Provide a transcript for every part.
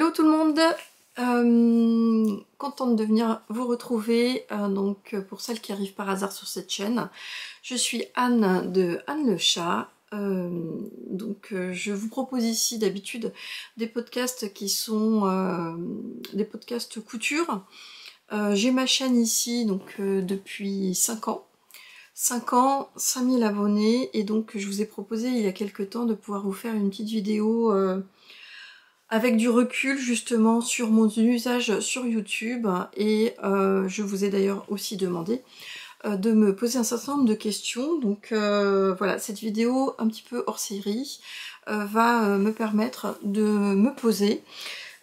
Hello tout le monde, contente de venir vous retrouver, pour celles qui arrivent par hasard sur cette chaîne. Je suis Anne de Anne le Chat, je vous propose ici d'habitude des podcasts qui sont des podcasts couture. J'ai ma chaîne ici depuis 5 ans. 5 ans, 5000 abonnés, et donc je vous ai proposé il y a quelques temps de pouvoir vous faire une petite vidéo avec du recul justement sur mon usage sur YouTube, et je vous ai d'ailleurs aussi demandé de me poser un certain nombre de questions. Voilà, cette vidéo un petit peu hors série va me permettre de me poser,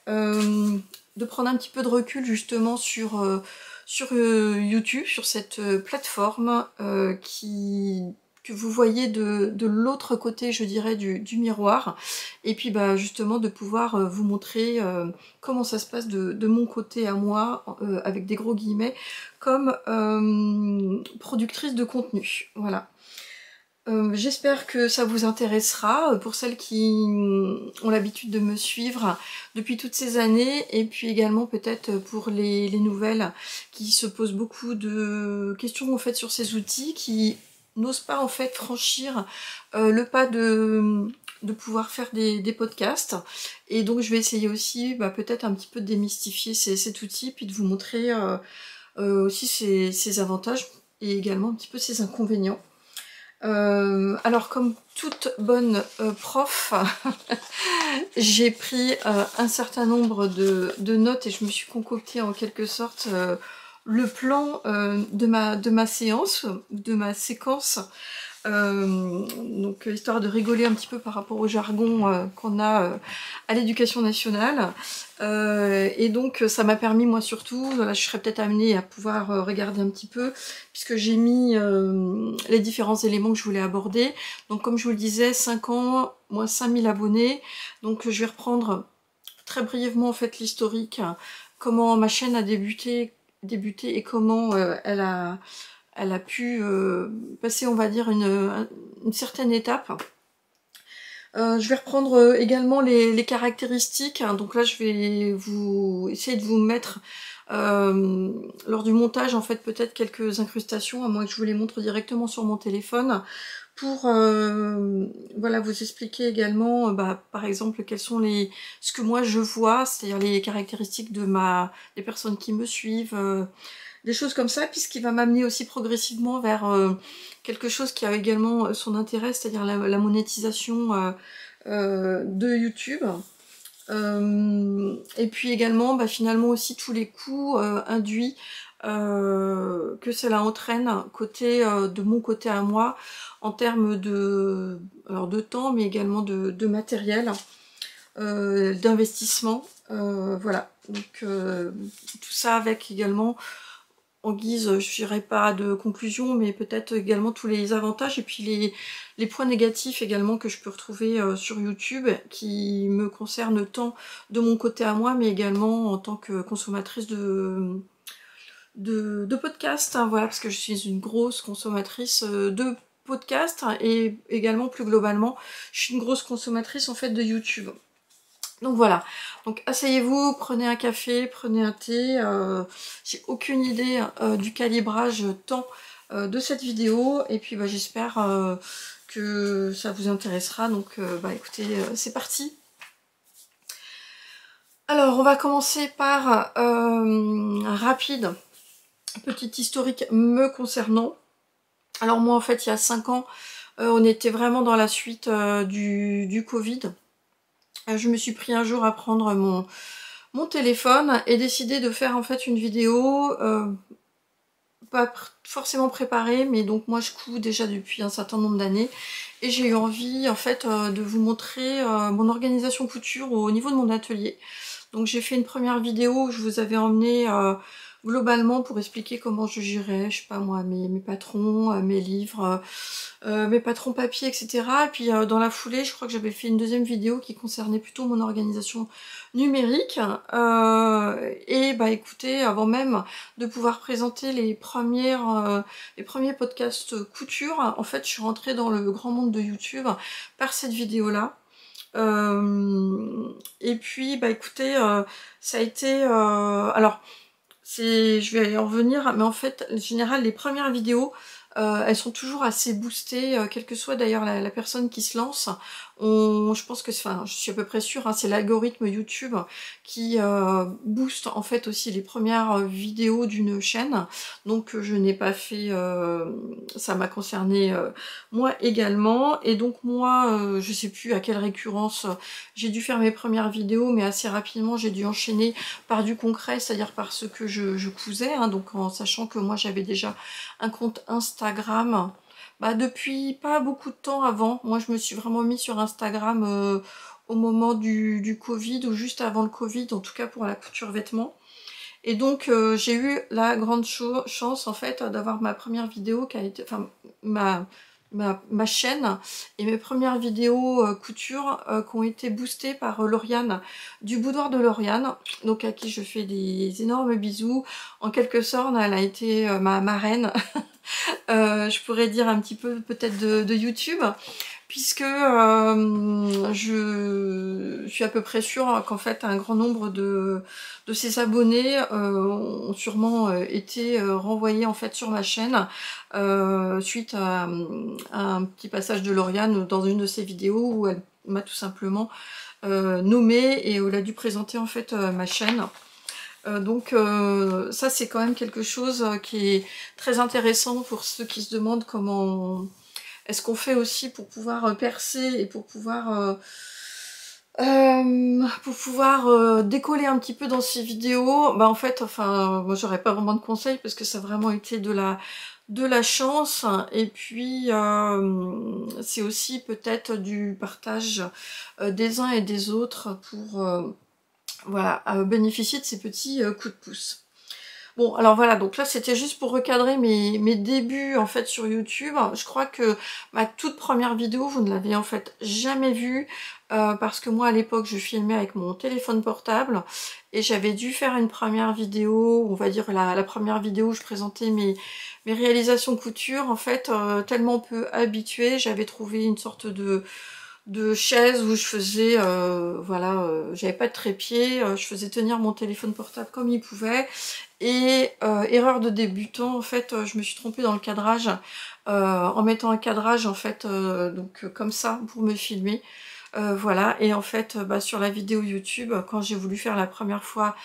de prendre un petit peu de recul justement sur YouTube, sur cette plateforme que vous voyez de l'autre côté, je dirais, du miroir, et puis justement de pouvoir vous montrer comment ça se passe de mon côté à moi, avec des gros guillemets, comme productrice de contenu. Voilà. J'espère que ça vous intéressera, pour celles qui ont l'habitude de me suivre depuis toutes ces années, et puis également peut-être pour les nouvelles qui se posent beaucoup de questions en fait sur ces outils, qui n'osent pas en fait franchir le pas de pouvoir faire des podcasts. Et donc je vais essayer aussi peut-être un petit peu de démystifier cet outil, puis de vous montrer aussi ses avantages et également un petit peu ses inconvénients. Alors comme toute bonne prof, j'ai pris un certain nombre de notes, et je me suis concocté en quelque sorte le plan de ma séance, de ma séquence, histoire de rigoler un petit peu par rapport au jargon qu'on a à l'éducation nationale. Et donc ça m'a permis, moi surtout, je serais peut-être amenée à pouvoir regarder un petit peu, puisque j'ai mis les différents éléments que je voulais aborder. Donc comme je vous le disais, 5 ans, moins 5000 abonnés. Donc je vais reprendre très brièvement en fait l'historique, comment ma chaîne a débuté et comment elle a pu passer, on va dire, une certaine étape. Je vais reprendre également les caractéristiques, hein. Donc là je vais essayer de vous mettre lors du montage en fait peut-être quelques incrustations, à moins que je vous les montre directement sur mon téléphone, pour voilà, vous expliquer également par exemple quels sont ce que moi je vois, c'est-à-dire les caractéristiques des personnes qui me suivent, des choses comme ça, puisqu'il va m'amener aussi progressivement vers quelque chose qui a également son intérêt, c'est-à-dire la monétisation de YouTube. Et puis également finalement aussi tous les coûts induits que cela entraîne de mon côté à moi, en termes de temps, mais également de matériel, d'investissement. Voilà, tout ça avec également en guise, je dirais pas de conclusion, mais peut-être également tous les avantages et puis les points négatifs également que je peux retrouver sur YouTube, qui me concernent tant de mon côté à moi, mais également en tant que consommatrice de podcasts, hein, voilà, parce que je suis une grosse consommatrice de podcasts, hein, et également plus globalement, je suis une grosse consommatrice en fait de YouTube. Donc voilà, donc asseyez-vous, prenez un café, prenez un thé, j'ai aucune idée du calibrage temps de cette vidéo, et puis j'espère que ça vous intéressera, donc écoutez, c'est parti. Alors on va commencer par un rapide petit historique me concernant. Alors moi en fait il y a 5 ans, on était vraiment dans la suite du Covid. Je me suis pris un jour à prendre mon téléphone et décider de faire en fait une vidéo pas forcément préparée, mais donc moi je couds déjà depuis un certain nombre d'années, et j'ai eu envie en fait de vous montrer mon organisation couture au niveau de mon atelier. Donc j'ai fait une première vidéo où je vous avais emmené globalement pour expliquer comment je gérais, je sais pas moi, mes patrons, mes livres, mes patrons papier, etc. Et puis dans la foulée, je crois que j'avais fait une deuxième vidéo qui concernait plutôt mon organisation numérique. Et écoutez, avant même de pouvoir présenter les premiers podcasts couture, en fait je suis rentrée dans le grand monde de YouTube par cette vidéo-là. Et puis bah écoutez, ça a été alors je vais en revenir, mais en fait en général les premières vidéos elles sont toujours assez boostées, quelle que soit d'ailleurs la personne qui se lance. Je pense que, enfin, je suis à peu près sûre, hein, c'est l'algorithme YouTube qui booste en fait aussi les premières vidéos d'une chaîne. Donc je n'ai pas fait, ça m'a concerné moi également. Et donc moi, je sais plus à quelle récurrence j'ai dû faire mes premières vidéos, mais assez rapidement j'ai dû enchaîner par du concret, c'est-à-dire par ce que je cousais, hein, donc en sachant que moi j'avais déjà un compte Instagram. Bah, depuis pas beaucoup de temps avant. Moi je me suis vraiment mis sur Instagram au moment du Covid, ou juste avant le Covid, en tout cas pour la couture vêtements. Et donc j'ai eu la grande chance en fait d'avoir ma première vidéo qui a été, enfin ma chaîne et mes premières vidéos couture qui ont été boostées par Lauriane du boudoir de Lauriane, donc à qui je fais des énormes bisous. En quelque sorte, elle a été ma marraine, je pourrais dire un petit peu peut-être de YouTube, puisque je suis à peu près sûre qu'en fait un grand nombre de ses abonnés ont sûrement été renvoyés en fait sur ma chaîne suite à un petit passage de Lauriane dans une de ses vidéos où elle m'a tout simplement nommée et où elle a dû présenter en fait ma chaîne. Donc ça c'est quand même quelque chose qui est très intéressant pour ceux qui se demandent comment est-ce qu'on fait aussi pour pouvoir percer et pour pouvoir décoller un petit peu dans ces vidéos. Bah en fait, enfin, moi j'aurais pas vraiment de conseils parce que ça a vraiment été de la chance. Et puis c'est aussi peut-être du partage des uns et des autres pour voilà, bénéficier de ces petits coups de pouce. Bon, alors voilà, donc là c'était juste pour recadrer mes débuts en fait sur YouTube. Je crois que ma toute première vidéo, vous ne l'avez en fait jamais vue, parce que moi à l'époque je filmais avec mon téléphone portable et j'avais dû faire une première vidéo, on va dire la première vidéo où je présentais mes réalisations couture. En fait, tellement peu habituée, j'avais trouvé une sorte de chaise où je faisais, voilà, j'avais pas de trépied, je faisais tenir mon téléphone portable comme il pouvait, et erreur de débutant, en fait, je me suis trompée dans le cadrage, en mettant un cadrage, en fait, donc comme ça, pour me filmer, voilà, et en fait, bah, sur la vidéo YouTube, quand j'ai voulu faire la première fois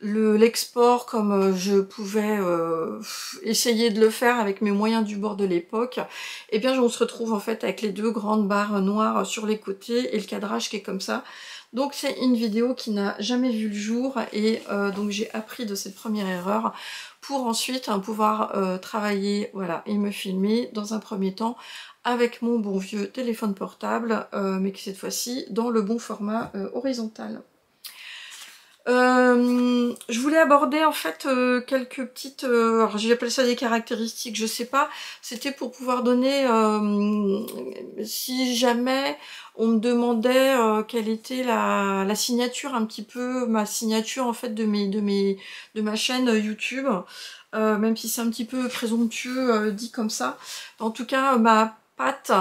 l'export comme je pouvais essayer de le faire avec mes moyens du bord de l'époque, et bien on se retrouve en fait avec les deux grandes barres noires sur les côtés et le cadrage qui est comme ça. Donc c'est une vidéo qui n'a jamais vu le jour, et donc j'ai appris de cette première erreur pour ensuite pouvoir travailler, voilà, et me filmer dans un premier temps avec mon bon vieux téléphone portable, mais qui cette fois-ci dans le bon format horizontal. Je voulais aborder en fait quelques petites, alors j'appelle ça des caractéristiques, je sais pas, c'était pour pouvoir donner, si jamais on me demandait quelle était la signature, un petit peu ma signature en fait de ma chaîne YouTube, même si c'est un petit peu présomptueux dit comme ça. En tout cas, ma patte,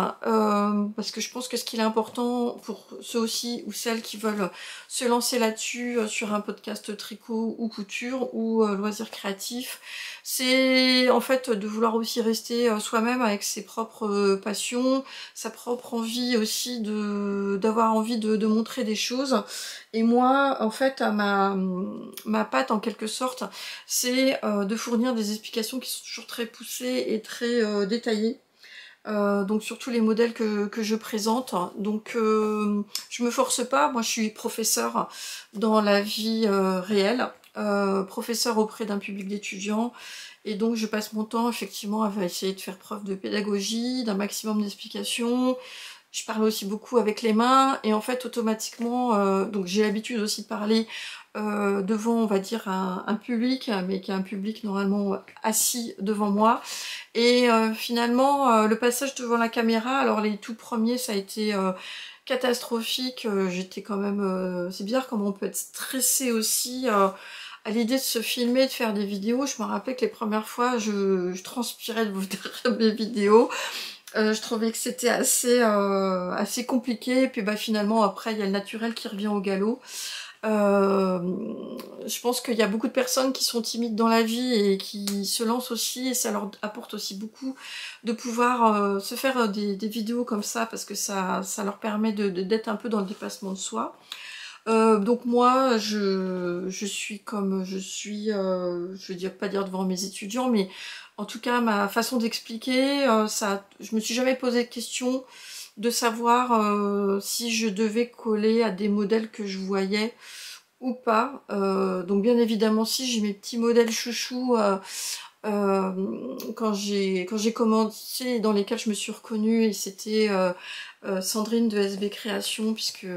parce que je pense que ce qui est important pour ceux aussi ou celles qui veulent se lancer là-dessus sur un podcast tricot ou couture ou loisirs créatifs, c'est en fait de vouloir aussi rester soi-même avec ses propres passions, sa propre envie aussi d'avoir envie de montrer des choses. Et moi, en fait, ma patte en quelque sorte, c'est de fournir des explications qui sont toujours très poussées et très détaillées. Donc surtout les modèles que je présente. Donc je me force pas, moi je suis professeure dans la vie réelle, professeure auprès d'un public d'étudiants, et donc je passe mon temps effectivement à essayer de faire preuve de pédagogie, d'un maximum d'explications. Je parle aussi beaucoup avec les mains, et en fait automatiquement, donc j'ai l'habitude aussi de parler devant, on va dire, un public, mais qui est un public normalement assis devant moi. Et finalement, le passage devant la caméra, alors les tout premiers, ça a été catastrophique. J'étais quand même... c'est bizarre comment on peut être stressé aussi à l'idée de se filmer, de faire des vidéos. Je me rappelais que les premières fois, je transpirais de mes vidéos. Je trouvais que c'était assez compliqué. Et puis bah, finalement, après, il y a le naturel qui revient au galop. Euh, je pense qu'il y a beaucoup de personnes qui sont timides dans la vie et qui se lancent aussi, et ça leur apporte aussi beaucoup de pouvoir se faire des vidéos comme ça, parce que ça leur permet d'être un peu dans le dépassement de soi. Donc moi, je suis comme je suis, je veux dire pas dire devant mes étudiants, mais en tout cas ma façon d'expliquer, je me suis jamais posé de question de savoir si je devais coller à des modèles que je voyais ou pas. Donc bien évidemment si j'ai mes petits modèles chouchous quand j'ai commencé, dans lesquels je me suis reconnue, et c'était Sandrine de SB Création, puisque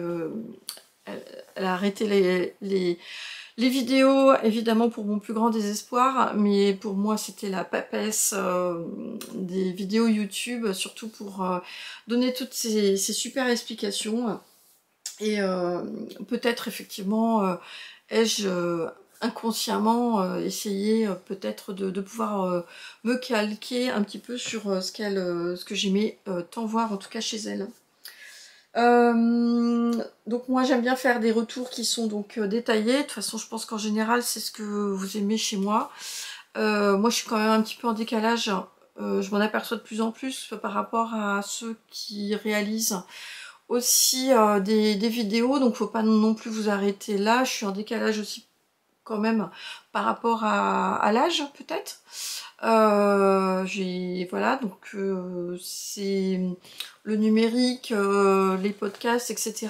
elle a arrêté les vidéos, évidemment pour mon plus grand désespoir, mais pour moi c'était la papesse des vidéos YouTube, surtout pour donner toutes ces super explications. Et peut-être effectivement ai-je inconsciemment essayé peut-être de pouvoir me calquer un petit peu sur ce que j'aimais tant voir en tout cas chez elle. Donc moi j'aime bien faire des retours qui sont donc détaillés. De toute façon je pense qu'en général c'est ce que vous aimez chez moi. Moi je suis quand même un petit peu en décalage. Je m'en aperçois de plus en plus par rapport à ceux qui réalisent aussi des vidéos. Donc faut pas non plus vous arrêter là. Je suis en décalage aussi quand même par rapport à l'âge peut-être. Voilà, donc c'est le numérique, les podcasts, etc.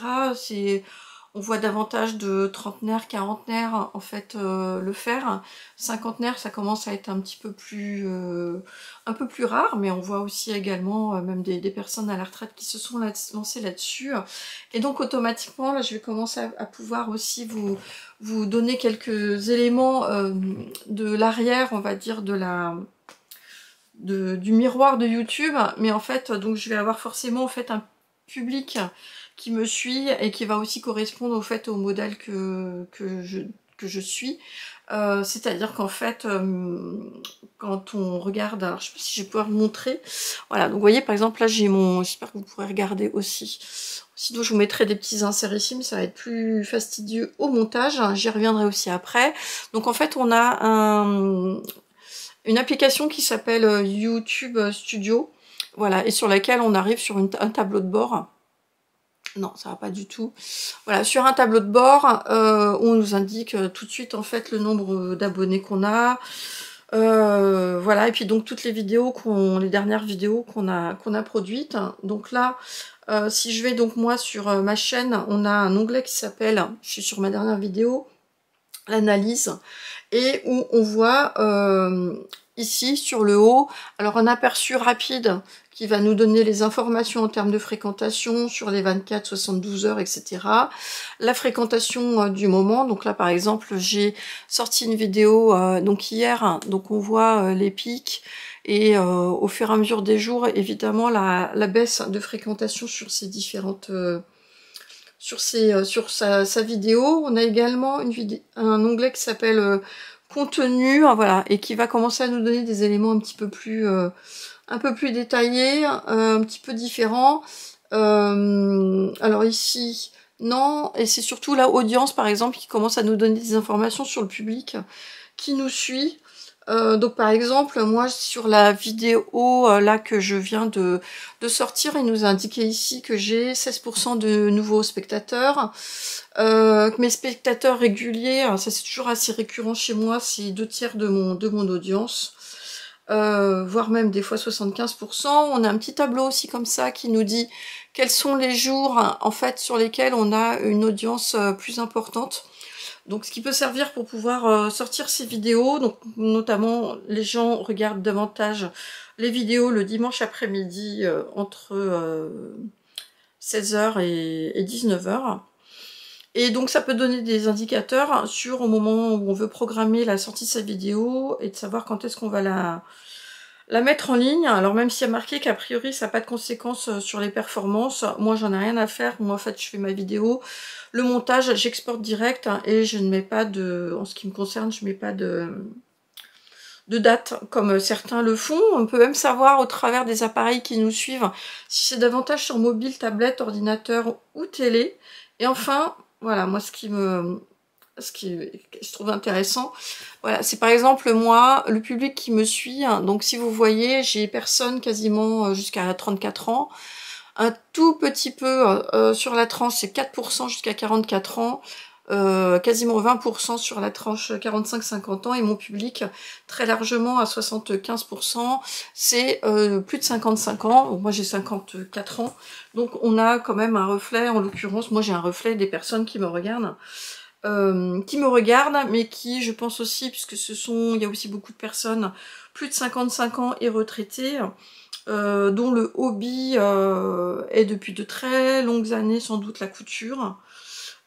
On voit davantage de trentenaires, quarantenaires en fait le faire. Cinquantenaires, ça commence à être un peu plus rare, mais on voit aussi également même des personnes à la retraite qui se sont lancées là-dessus. Et donc automatiquement, là, je vais commencer à pouvoir aussi vous donner quelques éléments de l'arrière, on va dire, du miroir de YouTube, mais en fait, donc je vais avoir forcément en fait un public qui me suit et qui va aussi correspondre au fait au modèle que je suis. C'est-à-dire qu'en fait, quand on regarde, alors je sais pas si je vais pouvoir vous montrer, voilà, donc vous voyez par exemple là j'ai j'espère que vous pourrez regarder aussi. Sinon je vous mettrai des petits inserts ici, mais ça va être plus fastidieux au montage, j'y reviendrai aussi après. Donc en fait on a une application qui s'appelle YouTube Studio, voilà, et sur laquelle on arrive sur un tableau de bord. Non, ça va pas du tout. Voilà, sur un tableau de bord, on nous indique tout de suite en fait le nombre d'abonnés qu'on a. Voilà, et puis donc toutes les vidéos les dernières vidéos qu'on a produites. Donc là, si je vais donc moi sur ma chaîne, on a un onglet qui s'appelle, je suis sur ma dernière vidéo, l'analyse, et où on voit ici sur le haut, alors un aperçu rapide qui va nous donner les informations en termes de fréquentation sur les 24, 72 heures, etc. La fréquentation du moment, donc là par exemple j'ai sorti une vidéo donc hier, donc on voit les pics, et au fur et à mesure des jours, évidemment la baisse de fréquentation sur ces différentes sur sa vidéo. On a également un onglet qui s'appelle contenu, voilà, et qui va commencer à nous donner des éléments un peu plus détaillés, un petit peu différents. Alors ici, non, et c'est surtout la audience, par exemple, qui commence à nous donner des informations sur le public qui nous suit. Donc par exemple, moi sur la vidéo là que je viens de sortir, il nous a indiqué ici que j'ai 16% de nouveaux spectateurs, que mes spectateurs réguliers, ça c'est toujours assez récurrent chez moi, c'est 2/3 de mon audience, voire même des fois 75%. On a un petit tableau aussi comme ça qui nous dit quels sont les jours en fait sur lesquels on a une audience plus importante. Donc ce qui peut servir pour pouvoir sortir ces vidéos, donc notamment les gens regardent davantage les vidéos le dimanche après-midi entre 16 h et 19 h. Et donc ça peut donner des indicateurs sur au moment où on veut programmer la sortie de sa vidéo et de savoir quand est-ce qu'on va la mettre en ligne. Alors même s'il y a marqué qu'a priori ça n'a pas de conséquences sur les performances, moi j'en ai rien à faire. Moi en fait je fais ma vidéo, le montage j'exporte direct et je ne mets pas de, en ce qui me concerne, je mets pas de date, comme certains le font. On peut même savoir au travers des appareils qui nous suivent si c'est davantage sur mobile, tablette, ordinateur ou télé. Et enfin, voilà, moi ce qui je trouve intéressant, voilà, c'est par exemple moi, le public qui me suit, hein, donc si vous voyez, j'ai personne quasiment jusqu'à 34 ans, un tout petit peu sur la tranche, c'est 4% jusqu'à 44 ans, quasiment 20% sur la tranche 45-50 ans, et mon public, très largement à 75%, c'est plus de 55 ans, donc moi j'ai 54 ans, donc on a quand même un reflet, en l'occurrence, moi j'ai un reflet des personnes qui me regardent, mais qui, je pense aussi, puisque il y a aussi beaucoup de personnes, plus de 55 ans et retraités, dont le hobby est depuis de très longues années sans doute la couture.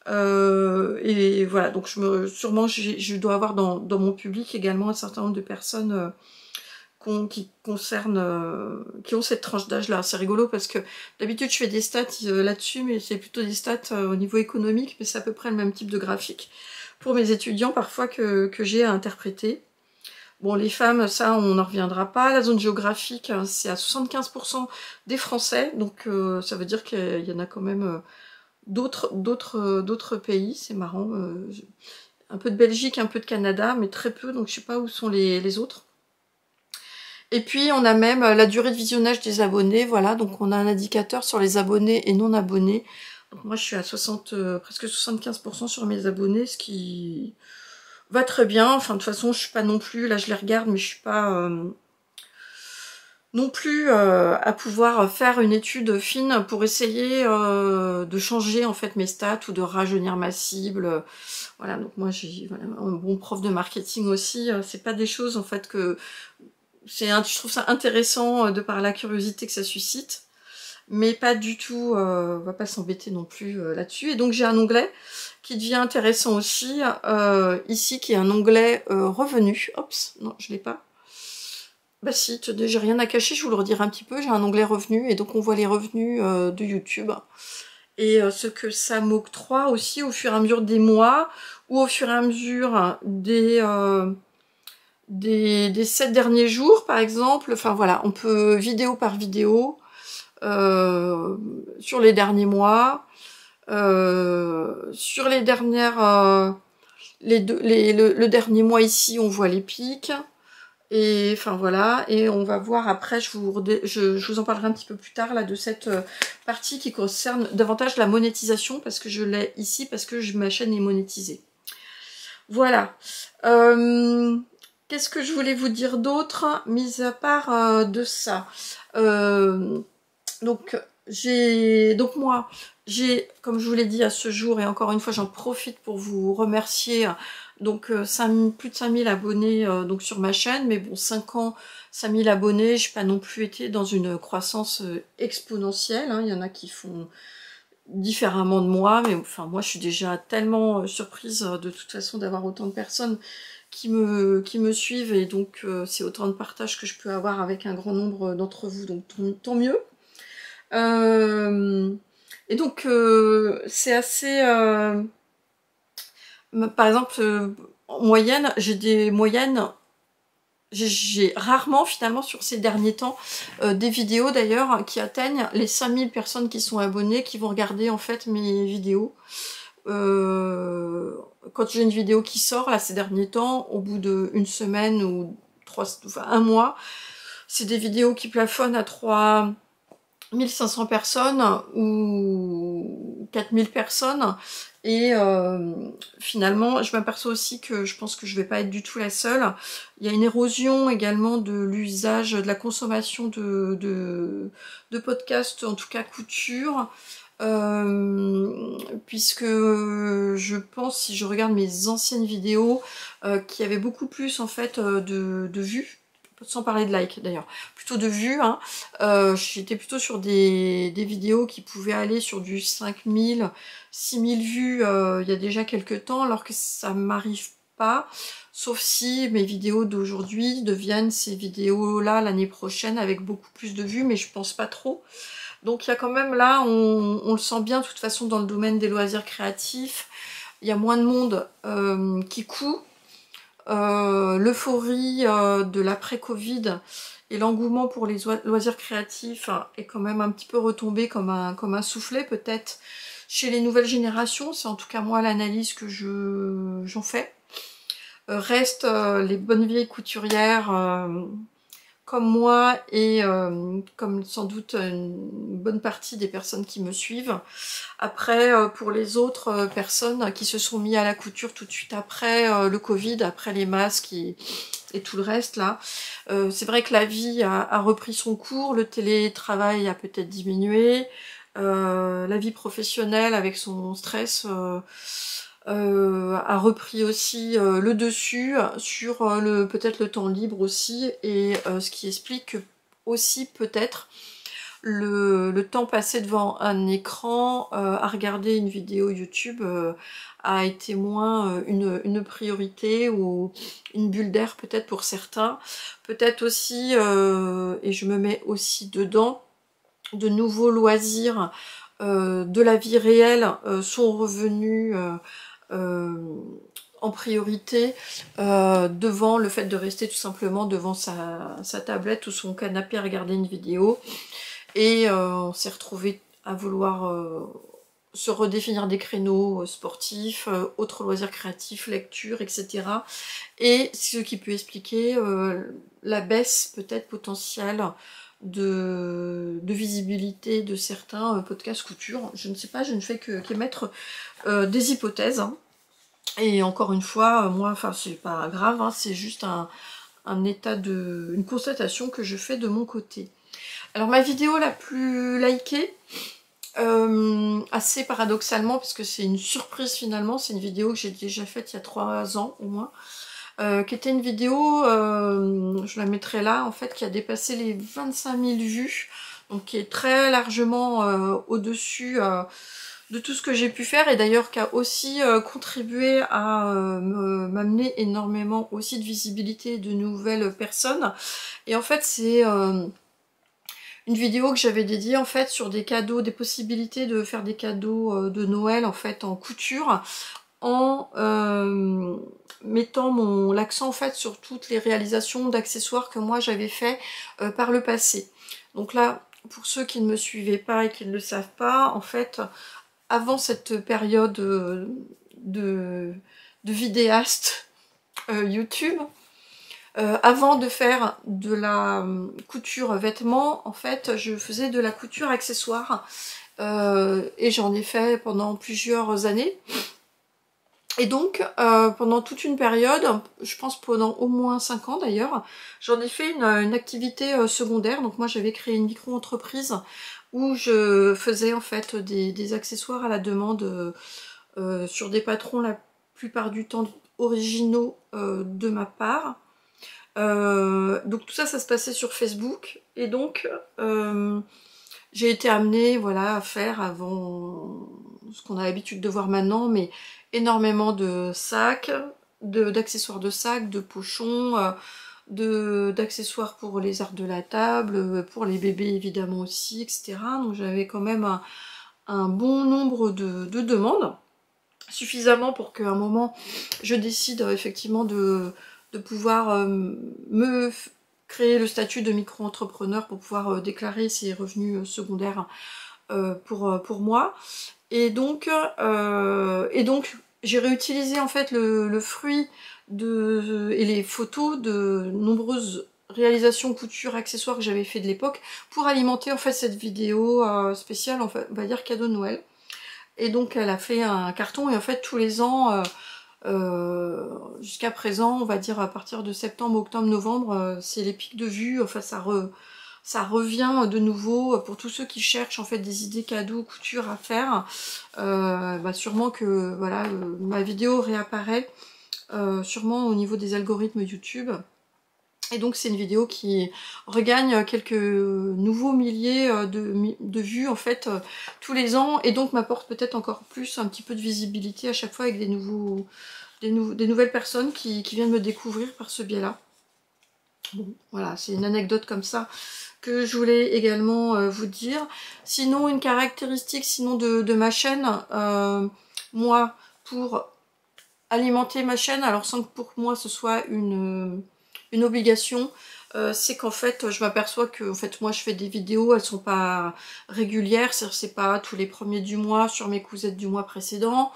Et voilà, donc sûrement je dois avoir dans mon public également un certain nombre de personnes qui ont cette tranche d'âge là. C'est rigolo parce que d'habitude je fais des stats là-dessus, mais c'est plutôt des stats au niveau économique, mais c'est à peu près le même type de graphique pour mes étudiants parfois que j'ai à interpréter. Bon, les femmes, ça, on n'en reviendra pas. La zone géographique, c'est à 75% des Français, donc ça veut dire qu'il y en a quand même d'autres pays, c'est marrant. Un peu de Belgique, un peu de Canada, mais très peu, donc je sais pas où sont les autres. Et puis, on a même la durée de visionnage des abonnés, voilà, donc on a un indicateur sur les abonnés et non abonnés. Donc moi, je suis à presque 75% sur mes abonnés, ce qui va très bien. Enfin, de toute façon, je suis pas non plus, là je les regarde, mais je suis pas non plus à pouvoir faire une étude fine pour essayer de changer en fait mes stats ou de rajeunir ma cible. Voilà, donc moi j'ai un bon prof de marketing aussi. C'est pas des choses en fait je trouve ça intéressant de par la curiosité que ça suscite, mais pas du tout, on va pas s'embêter non plus là-dessus. Et donc j'ai un onglet qui devient intéressant aussi, ici, qui est un onglet revenu. Oups, non, je l'ai pas. Bah si, j'ai rien à cacher, je vous le redirai un petit peu, j'ai un onglet revenus, et donc on voit les revenus de YouTube. Et ce que ça m'octroie aussi au fur et à mesure des mois, ou au fur et à mesure des 7 derniers jours, par exemple. Enfin voilà, on peut vidéo par vidéo, sur les derniers mois, sur les dernières... le dernier mois ici, on voit les pics. Et enfin voilà, et on va voir après, je vous en parlerai un petit peu plus tard là de cette partie qui concerne davantage la monétisation, parce que je l'ai ici, parce que ma chaîne est monétisée. Voilà. Qu'est-ce que je voulais vous dire d'autre, mis à part de ça. Donc moi, comme je vous l'ai dit à ce jour, et encore une fois j'en profite pour vous remercier, donc plus de 5000 abonnés donc sur ma chaîne, mais bon, 5 ans, 5000 abonnés, je n'ai pas non plus été dans une croissance exponentielle, hein. Il y en a qui font différemment de moi, mais enfin moi je suis déjà tellement surprise de toute façon d'avoir autant de personnes qui me suivent, et donc c'est autant de partage que je peux avoir avec un grand nombre d'entre vous, donc tant mieux. Et donc c'est assez... par exemple, en moyenne, j'ai rarement finalement sur ces derniers temps des vidéos d'ailleurs qui atteignent les 5000 personnes qui sont abonnées, qui vont regarder en fait mes vidéos. Quand j'ai une vidéo qui sort là ces derniers temps, au bout d'une semaine ou un mois, c'est des vidéos qui plafonnent à 3500 personnes ou 4000 personnes, et finalement je m'aperçois aussi que je pense que je vais pas être du tout la seule. Il y a une érosion également de l'usage, de la consommation de podcasts, en tout cas couture, puisque je pense, si je regarde mes anciennes vidéos, qu'il y avait beaucoup plus en fait de vues, sans parler de likes d'ailleurs, plutôt de vues, hein. J'étais plutôt sur des vidéos qui pouvaient aller sur du 5000, 6000 vues il y a déjà quelques temps, alors que ça m'arrive pas, sauf si mes vidéos d'aujourd'hui deviennent ces vidéos-là l'année prochaine avec beaucoup plus de vues, mais je pense pas trop. Donc il y a quand même là, on le sent bien de toute façon dans le domaine des loisirs créatifs, il y a moins de monde qui coud. l'euphorie de l'après-Covid et l'engouement pour les loisirs créatifs est quand même un petit peu retombé comme un soufflet peut-être chez les nouvelles générations. C'est en tout cas moi l'analyse que j'en fais. Restent les bonnes vieilles couturières comme moi et comme sans doute une bonne partie des personnes qui me suivent. Après, pour les autres personnes qui se sont mis à la couture tout de suite après le Covid, après les masques et tout le reste là, c'est vrai que la vie a repris son cours, le télétravail a peut-être diminué, la vie professionnelle avec son stress a repris aussi le dessus sur peut-être le temps libre aussi, et ce qui explique que aussi peut-être le temps passé devant un écran à regarder une vidéo YouTube a été moins une priorité ou une bulle d'air peut-être pour certains. Peut-être aussi, et je me mets aussi dedans, de nouveaux loisirs de la vie réelle sont revenus en priorité devant le fait de rester tout simplement devant sa tablette ou son canapé à regarder une vidéo. Et on s'est retrouvé à vouloir se redéfinir des créneaux sportifs, autres loisirs créatifs, lecture, etc. Et ce qui peut expliquer la baisse peut-être potentielle de visibilité de certains podcasts couture. Je ne sais pas, je ne fais qu'émettre des hypothèses. Hein. Et encore une fois, moi, enfin c'est pas grave, hein, c'est juste un état une constatation que je fais de mon côté. Alors ma vidéo la plus likée, assez paradoxalement, parce que c'est une surprise finalement, c'est une vidéo que j'ai déjà faite il y a 3 ans au moins, qui était une vidéo, je la mettrai là en fait, qui a dépassé les 25 000 vues, donc qui est très largement au-dessus de tout ce que j'ai pu faire, et d'ailleurs qui a aussi contribué à m'amener énormément aussi de visibilité de nouvelles personnes. Et en fait c'est une vidéo que j'avais dédiée en fait sur des cadeaux, des possibilités de faire des cadeaux de Noël en fait en couture, en mettant l'accent en fait sur toutes les réalisations d'accessoires que moi j'avais fait par le passé. Donc là, pour ceux qui ne me suivaient pas et qui ne le savent pas, en fait, avant cette période de vidéaste YouTube, avant de faire de la couture vêtements, en fait, je faisais de la couture accessoire et j'en ai fait pendant plusieurs années. Et donc, pendant toute une période, je pense pendant au moins 5 ans d'ailleurs, j'en ai fait une activité secondaire. Donc moi, j'avais créé une micro-entreprise où je faisais en fait des accessoires à la demande sur des patrons la plupart du temps originaux de ma part. Donc tout ça, ça se passait sur Facebook, et donc j'ai été amenée voilà, à faire avant ce qu'on a l'habitude de voir maintenant, mais énormément de sacs, d'accessoires de sacs, de pochons, d'accessoires pour les arts de la table, pour les bébés évidemment aussi, etc. Donc j'avais quand même un bon nombre de demandes, suffisamment pour qu'à un moment je décide effectivement de pouvoir me créer le statut de micro-entrepreneur pour pouvoir déclarer ces revenus secondaires pour moi. Et donc j'ai réutilisé en fait le fruit et les photos de nombreuses réalisations couture accessoires que j'avais fait de l'époque pour alimenter en fait cette vidéo spéciale, on va dire cadeau de Noël. Et donc elle a fait un carton, et en fait tous les ans jusqu'à présent, on va dire à partir de septembre, octobre, novembre, c'est les pics de vues, enfin ça revient de nouveau pour tous ceux qui cherchent en fait des idées cadeaux, couture à faire. Sûrement que voilà, ma vidéo réapparaît sûrement au niveau des algorithmes YouTube. Et donc c'est une vidéo qui regagne quelques nouveaux milliers de vues en fait tous les ans, et donc m'apporte peut-être encore plus un petit peu de visibilité à chaque fois avec des nouvelles personnes qui viennent me découvrir par ce biais-là. Bon, voilà, c'est une anecdote comme ça que je voulais également vous dire. Sinon, une caractéristique sinon de ma chaîne, moi, pour alimenter ma chaîne, alors sans que pour moi ce soit une obligation, c'est qu'en fait je m'aperçois que en fait moi je fais des vidéos, elles sont pas régulières, c'est pas tous les premiers du mois sur mes cousettes du mois précédent,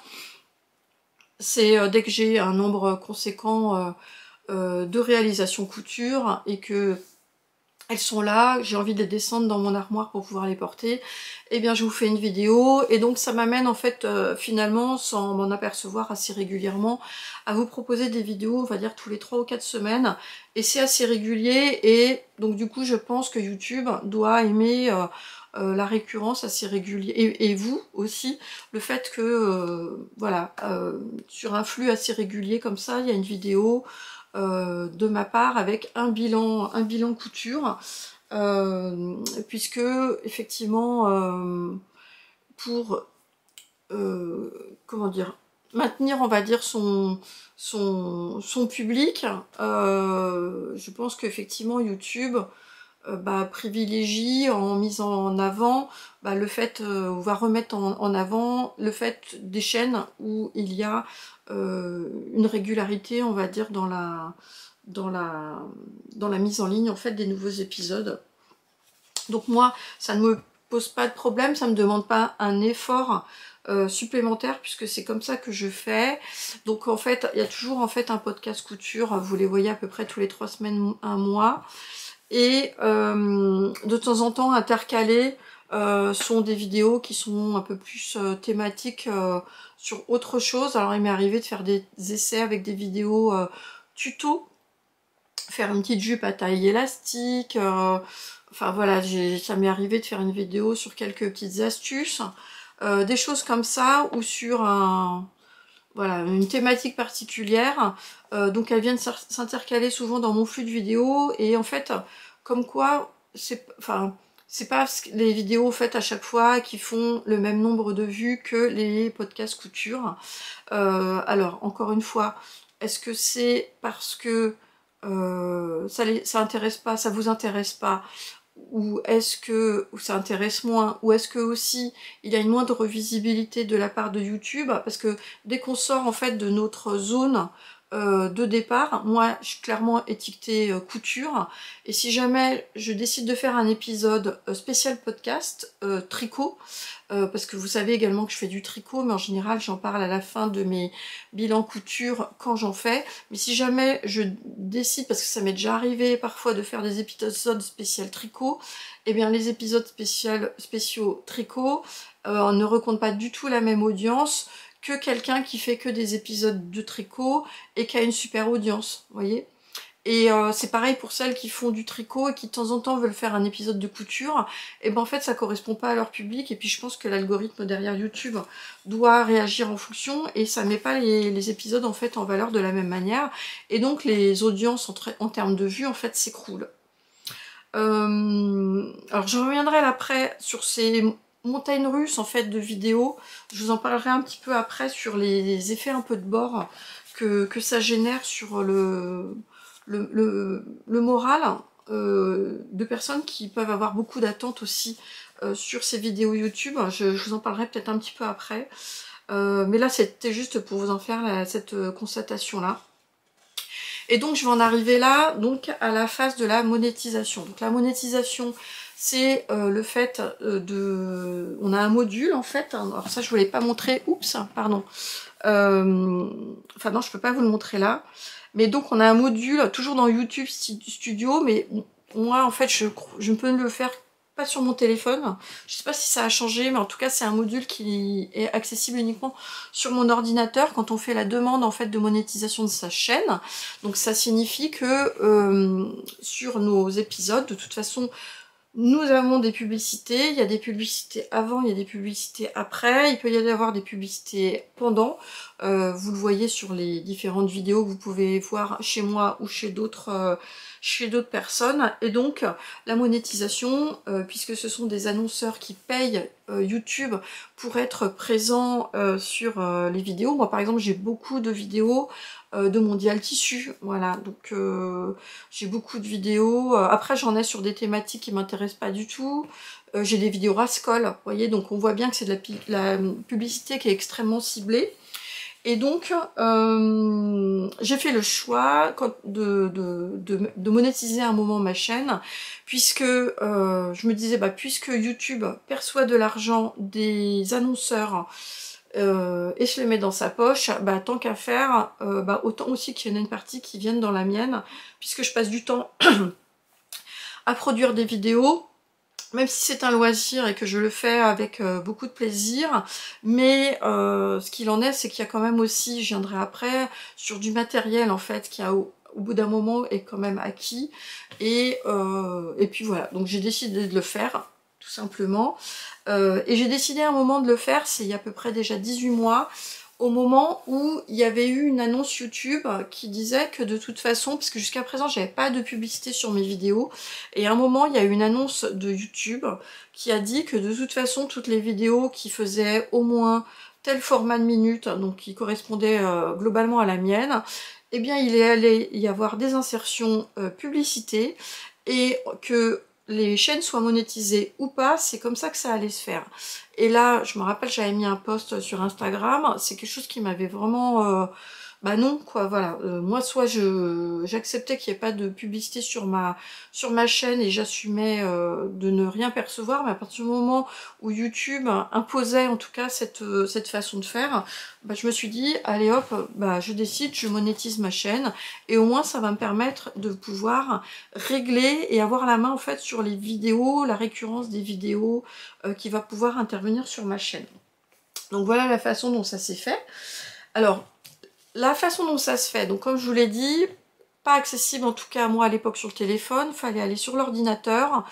c'est dès que j'ai un nombre conséquent de réalisations couture et que elles sont là, j'ai envie de les descendre dans mon armoire pour pouvoir les porter, et bien je vous fais une vidéo, et donc ça m'amène en fait finalement, sans m'en apercevoir assez régulièrement, à vous proposer des vidéos, on va dire tous les 3 ou 4 semaines, et c'est assez régulier, et donc du coup je pense que YouTube doit aimer la récurrence assez régulière, et vous aussi, le fait que, voilà, sur un flux assez régulier comme ça, il y a une vidéo, de ma part avec un bilan couture, puisque effectivement pour comment dire, maintenir on va dire son public, je pense qu'effectivement YouTube privilégie en mise en avant le fait, on va remettre en avant le fait des chaînes où il y a une régularité, on va dire, dans la mise en ligne en fait des nouveaux épisodes. Donc moi, ça ne me pose pas de problème, ça me demande pas un effort supplémentaire puisque c'est comme ça que je fais. Donc en fait, il y a toujours en fait un podcast couture, vous les voyez à peu près tous les 3 semaines, un mois. Et de temps en temps intercalées sont des vidéos qui sont un peu plus thématiques sur autre chose. Alors il m'est arrivé de faire des essais avec des vidéos tuto, faire une petite jupe à taille élastique, enfin voilà, ça m'est arrivé de faire une vidéo sur quelques petites astuces, des choses comme ça, ou sur voilà, une thématique particulière, donc elles viennent s'intercaler souvent dans mon flux de vidéos, et en fait, comme quoi, c'est pas les vidéos faites à chaque fois qui font le même nombre de vues que les podcasts couture. Alors, encore une fois, est-ce que c'est parce que ça intéresse pas, ça vous intéresse pas, ou est-ce que ça intéresse moins, ou est-ce que aussi il y a une moindre visibilité de la part de YouTube, parce que dès qu'on sort en fait de notre zone de départ, moi je suis clairement étiquetée couture, et si jamais je décide de faire un épisode spécial podcast tricot, parce que vous savez également que je fais du tricot, mais en général j'en parle à la fin de mes bilans couture quand j'en fais, mais si jamais je décide, parce que ça m'est déjà arrivé parfois de faire des épisodes spécial tricot, et bien les épisodes spéciaux tricot ne recomptent pas du tout la même audience que quelqu'un qui fait que des épisodes de tricot et qui a une super audience, vous voyez. Et c'est pareil pour celles qui font du tricot et qui de temps en temps veulent faire un épisode de couture, et ben en fait ça correspond pas à leur public, et puis je pense que l'algorithme derrière YouTube doit réagir en fonction, et ça met pas les épisodes en fait en valeur de la même manière, et donc les audiences en termes de vues en fait s'écroulent. Alors je reviendrai après sur ces montagnes russes en fait de vidéos, je vous en parlerai un petit peu après sur les effets un peu de bord que ça génère sur le moral de personnes qui peuvent avoir beaucoup d'attentes aussi sur ces vidéos YouTube. Je vous en parlerai peut-être un petit peu après. Mais là, c'était juste pour vous en faire cette constatation-là. Et donc, je vais en arriver là, donc à la phase de la monétisation. Donc, la monétisation, c'est le fait de... On a un module, en fait. Hein, alors ça, je ne voulais pas montrer. Oups, pardon. Enfin, non, je peux pas vous le montrer là. Mais donc on a un module, toujours dans YouTube Studio, mais moi en fait je peux le faire pas sur mon téléphone. Je sais pas si ça a changé, mais en tout cas c'est un module qui est accessible uniquement sur mon ordinateur quand on fait la demande en fait de monétisation de sa chaîne. Donc ça signifie que sur nos épisodes, de toute façon, nous avons des publicités, il y a des publicités avant, il y a des publicités après, il peut y avoir des publicités pendant, vous le voyez sur les différentes vidéos que vous pouvez voir chez moi ou chez d'autres personnes, et donc la monétisation, puisque ce sont des annonceurs qui payent YouTube pour être présents sur les vidéos. Moi par exemple j'ai beaucoup de vidéos de mondial tissu, voilà, donc j'ai beaucoup de vidéos, après j'en ai sur des thématiques qui m'intéressent pas du tout, j'ai des vidéos rascol, vous voyez, donc on voit bien que c'est de la publicité qui est extrêmement ciblée, Et donc, j'ai fait le choix de monétiser à un moment ma chaîne, puisque je me disais, bah, puisque YouTube perçoit de l'argent des annonceurs et je les mets dans sa poche, bah, tant qu'à faire, bah, autant aussi qu'il y en ait une partie qui vienne dans la mienne, puisque je passe du temps à produire des vidéos, même si c'est un loisir et que je le fais avec beaucoup de plaisir, mais ce qu'il en est, c'est qu'il y a quand même aussi, je viendrai après, sur du matériel en fait, qui a au bout d'un moment est quand même acquis, et puis voilà, donc j'ai décidé de le faire, tout simplement, et j'ai décidé à un moment de le faire, c'est il y a à peu près déjà 18 mois, au moment où il y avait eu une annonce YouTube qui disait que de toute façon, parce que jusqu'à présent j'avais pas de publicité sur mes vidéos, et à un moment il y a eu une annonce de YouTube qui a dit que de toute façon toutes les vidéos qui faisaient au moins tel format de minute, donc qui correspondait globalement à la mienne, eh bien il allait y avoir des insertions publicité, et que les chaînes soient monétisées ou pas, c'est comme ça que ça allait se faire. Et là, je me rappelle, j'avais mis un post sur Instagram, c'est quelque chose qui m'avait vraiment... bah non, quoi, voilà. Moi, soit j'acceptais qu'il n'y ait pas de publicité sur ma chaîne et j'assumais de ne rien percevoir, mais à partir du moment où YouTube imposait en tout cas cette façon de faire, bah, je me suis dit, allez hop, bah, je décide, je monétise ma chaîne, et au moins ça va me permettre de pouvoir régler et avoir la main en fait sur les vidéos, la récurrence des vidéos qui va pouvoir intervenir sur ma chaîne. Donc voilà la façon dont ça s'est fait. Alors, la façon dont ça se fait, donc comme je vous l'ai dit, pas accessible en tout cas à moi à l'époque sur le téléphone, fallait aller sur l'ordinateur.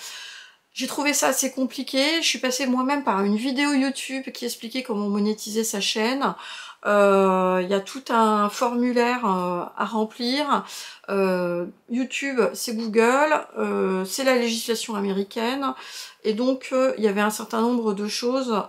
J'ai trouvé ça assez compliqué, je suis passée moi-même par une vidéo YouTube qui expliquait comment monétiser sa chaîne. Il y a tout un formulaire à remplir. YouTube, c'est Google, c'est la législation américaine, et donc il y avait un certain nombre de choses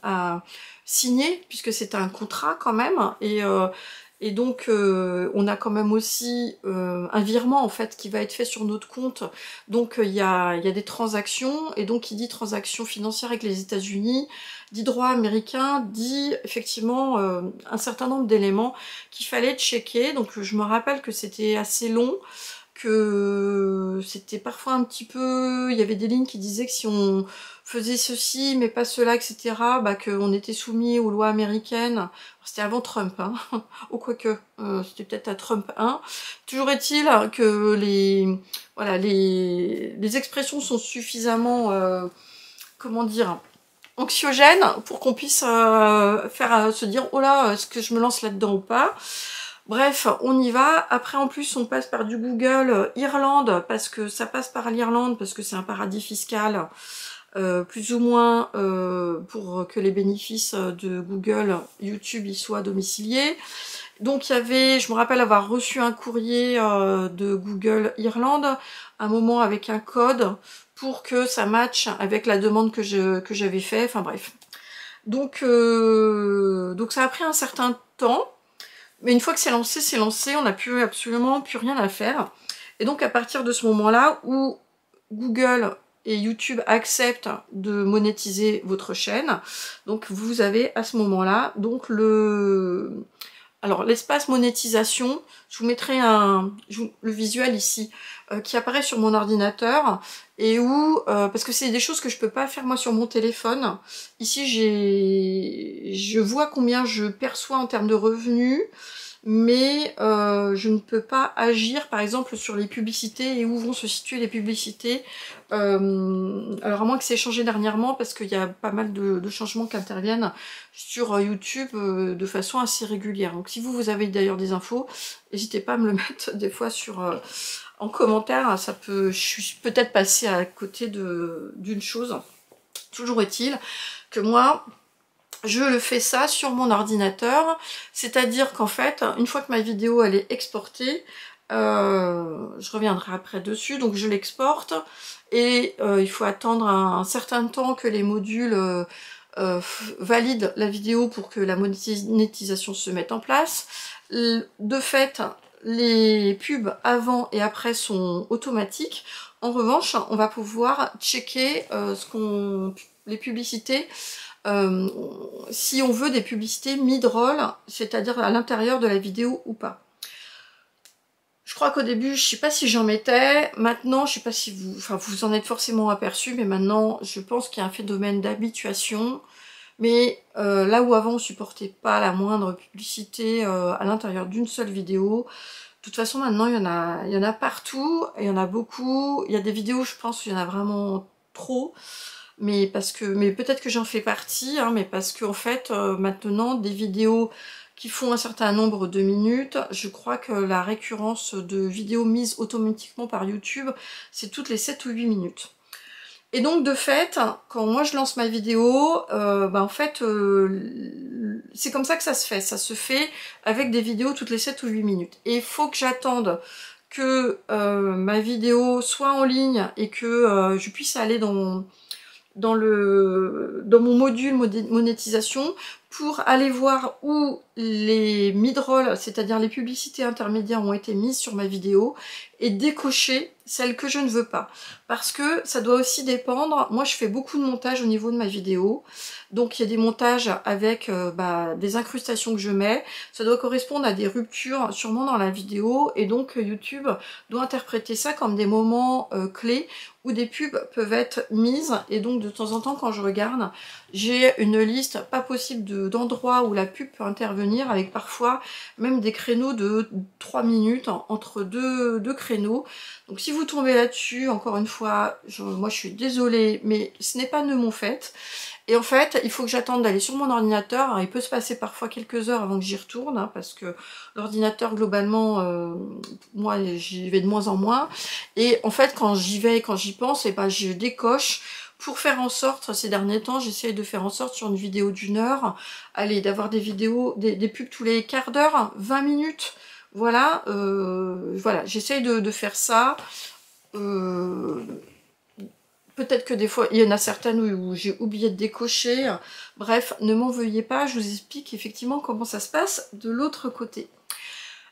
à signer, puisque c'est un contrat quand même, et donc on a quand même aussi un virement en fait qui va être fait sur notre compte, donc il y a des transactions, et donc qui dit transactions financières avec les États-Unis, dit droit américain, dit effectivement un certain nombre d'éléments qu'il fallait checker. Donc je me rappelle que c'était assez long, que c'était parfois un petit peu... Il y avait des lignes qui disaient que si on faisait ceci, mais pas cela, etc., bah qu'on était soumis aux lois américaines. C'était avant Trump, hein, ou quoique, c'était peut-être à Trump 1. Toujours est-il que voilà, les expressions sont suffisamment, comment dire, anxiogène pour qu'on puisse se dire oh là, est-ce que je me lance là-dedans ou pas. Bref, on y va. Après, en plus, on passe par du Google Irlande, parce que ça passe par l'Irlande, parce que c'est un paradis fiscal, plus ou moins pour que les bénéfices de Google, YouTube y soient domiciliés. Donc il y avait, je me rappelle avoir reçu un courrier de Google Irlande, un moment avec un code pour que ça matche avec la demande que j'avais fait, enfin bref. Donc ça a pris un certain temps, mais une fois que c'est lancé, on n'a plus absolument plus rien à faire. Et donc à partir de ce moment-là où Google et YouTube acceptent de monétiser votre chaîne, donc vous avez à ce moment-là donc alors l'espace monétisation, je vous mettrai le visuel ici, qui apparaît sur mon ordinateur, et où, parce que c'est des choses que je peux pas faire moi sur mon téléphone, ici je vois combien je perçois en termes de revenus, mais je ne peux pas agir par exemple sur les publicités et où vont se situer les publicités. Alors à moins que c'est changé dernièrement, parce qu'il y a pas mal de changements qui interviennent sur YouTube de façon assez régulière. Donc si vous avez d'ailleurs des infos, n'hésitez pas à me le mettre des fois en commentaire. Je suis peut-être passée à côté d'une chose. Toujours est-il que moi, je fais ça sur mon ordinateur, c'est-à-dire qu'en fait, une fois que ma vidéo elle est exportée, je reviendrai après dessus, donc je l'exporte, et il faut attendre un certain temps que les modules valident la vidéo pour que la monétisation se mette en place. De fait, les pubs avant et après sont automatiques. En revanche, on va pouvoir checker les publicités si on veut des publicités mid-roll, c'est-à-dire à l'intérieur de la vidéo ou pas. Je crois qu'au début, je sais pas si j'en mettais. Maintenant, je sais pas si vous... Enfin, vous en êtes forcément aperçu, mais maintenant, je pense qu'il y a un phénomène d'habituation. Mais là où avant, on supportait pas la moindre publicité à l'intérieur d'une seule vidéo, de toute façon, maintenant, il y en a partout, il y en a beaucoup. Il y a des vidéos, je pense, où il y en a vraiment trop. Mais peut-être que j'en fais partie, hein, mais parce qu'en fait, maintenant, des vidéos qui font un certain nombre de minutes, je crois que la récurrence de vidéos mises automatiquement par YouTube, c'est toutes les 7 ou 8 minutes. Et donc, de fait, quand moi je lance ma vidéo, en fait, c'est comme ça que ça se fait. Ça se fait avec des vidéos toutes les 7 ou 8 minutes. Et il faut que j'attende que ma vidéo soit en ligne et que je puisse aller dans mon module monétisation pour aller voir où les mid-roll, c'est-à-dire les publicités intermédiaires ont été mises sur ma vidéo et décocher celles que je ne veux pas. Parce que ça doit aussi dépendre, moi je fais beaucoup de montage au niveau de ma vidéo, donc il y a des montages avec des incrustations que je mets, ça doit correspondre à des ruptures sûrement dans la vidéo, et donc YouTube doit interpréter ça comme des moments clés où des pubs peuvent être mises, et donc de temps en temps quand je regarde, j'ai une liste pas possible d'endroits où la pub peut intervenir, avec parfois même des créneaux de 3 minutes entre deux créneaux. Donc si vous tombez là-dessus, encore une fois, moi je suis désolée, mais ce n'est pas de mon fait. Et en fait, il faut que j'attende d'aller sur mon ordinateur. Alors, il peut se passer parfois quelques heures avant que j'y retourne, hein, parce que l'ordinateur, globalement, moi, j'y vais de moins en moins. Et en fait, quand j'y vais, quand j'y pense, et je décoche pour faire en sorte, ces derniers temps, j'essaye de faire en sorte sur une vidéo d'1 heure, allez, d'avoir des vidéos, des pubs tous les quarts d'heure, 20 minutes. Voilà, voilà, j'essaye de faire ça. Peut-être que des fois, il y en a certaines où j'ai oublié de décocher. Bref, ne m'en veuillez pas, je vous explique effectivement comment ça se passe de l'autre côté.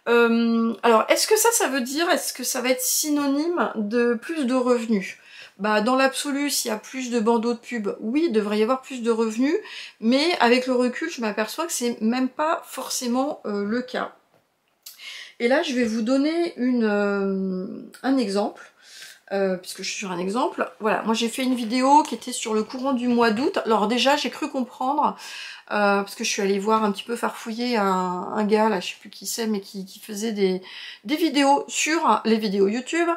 Alors, est-ce que ça veut dire, est-ce que ça va être synonyme de plus de revenus? Dans l'absolu, s'il y a plus de bandeaux de pub, oui, il devrait y avoir plus de revenus, mais avec le recul, je m'aperçois que c'est même pas forcément le cas. Et là, je vais vous donner un exemple. Puisque je suis sur un exemple, voilà, moi j'ai fait une vidéo qui était sur le courant du mois d'août. Alors déjà j'ai cru comprendre, parce que je suis allée voir un petit peu farfouiller un gars, là je sais plus qui c'est, mais qui faisait des vidéos sur les vidéos YouTube,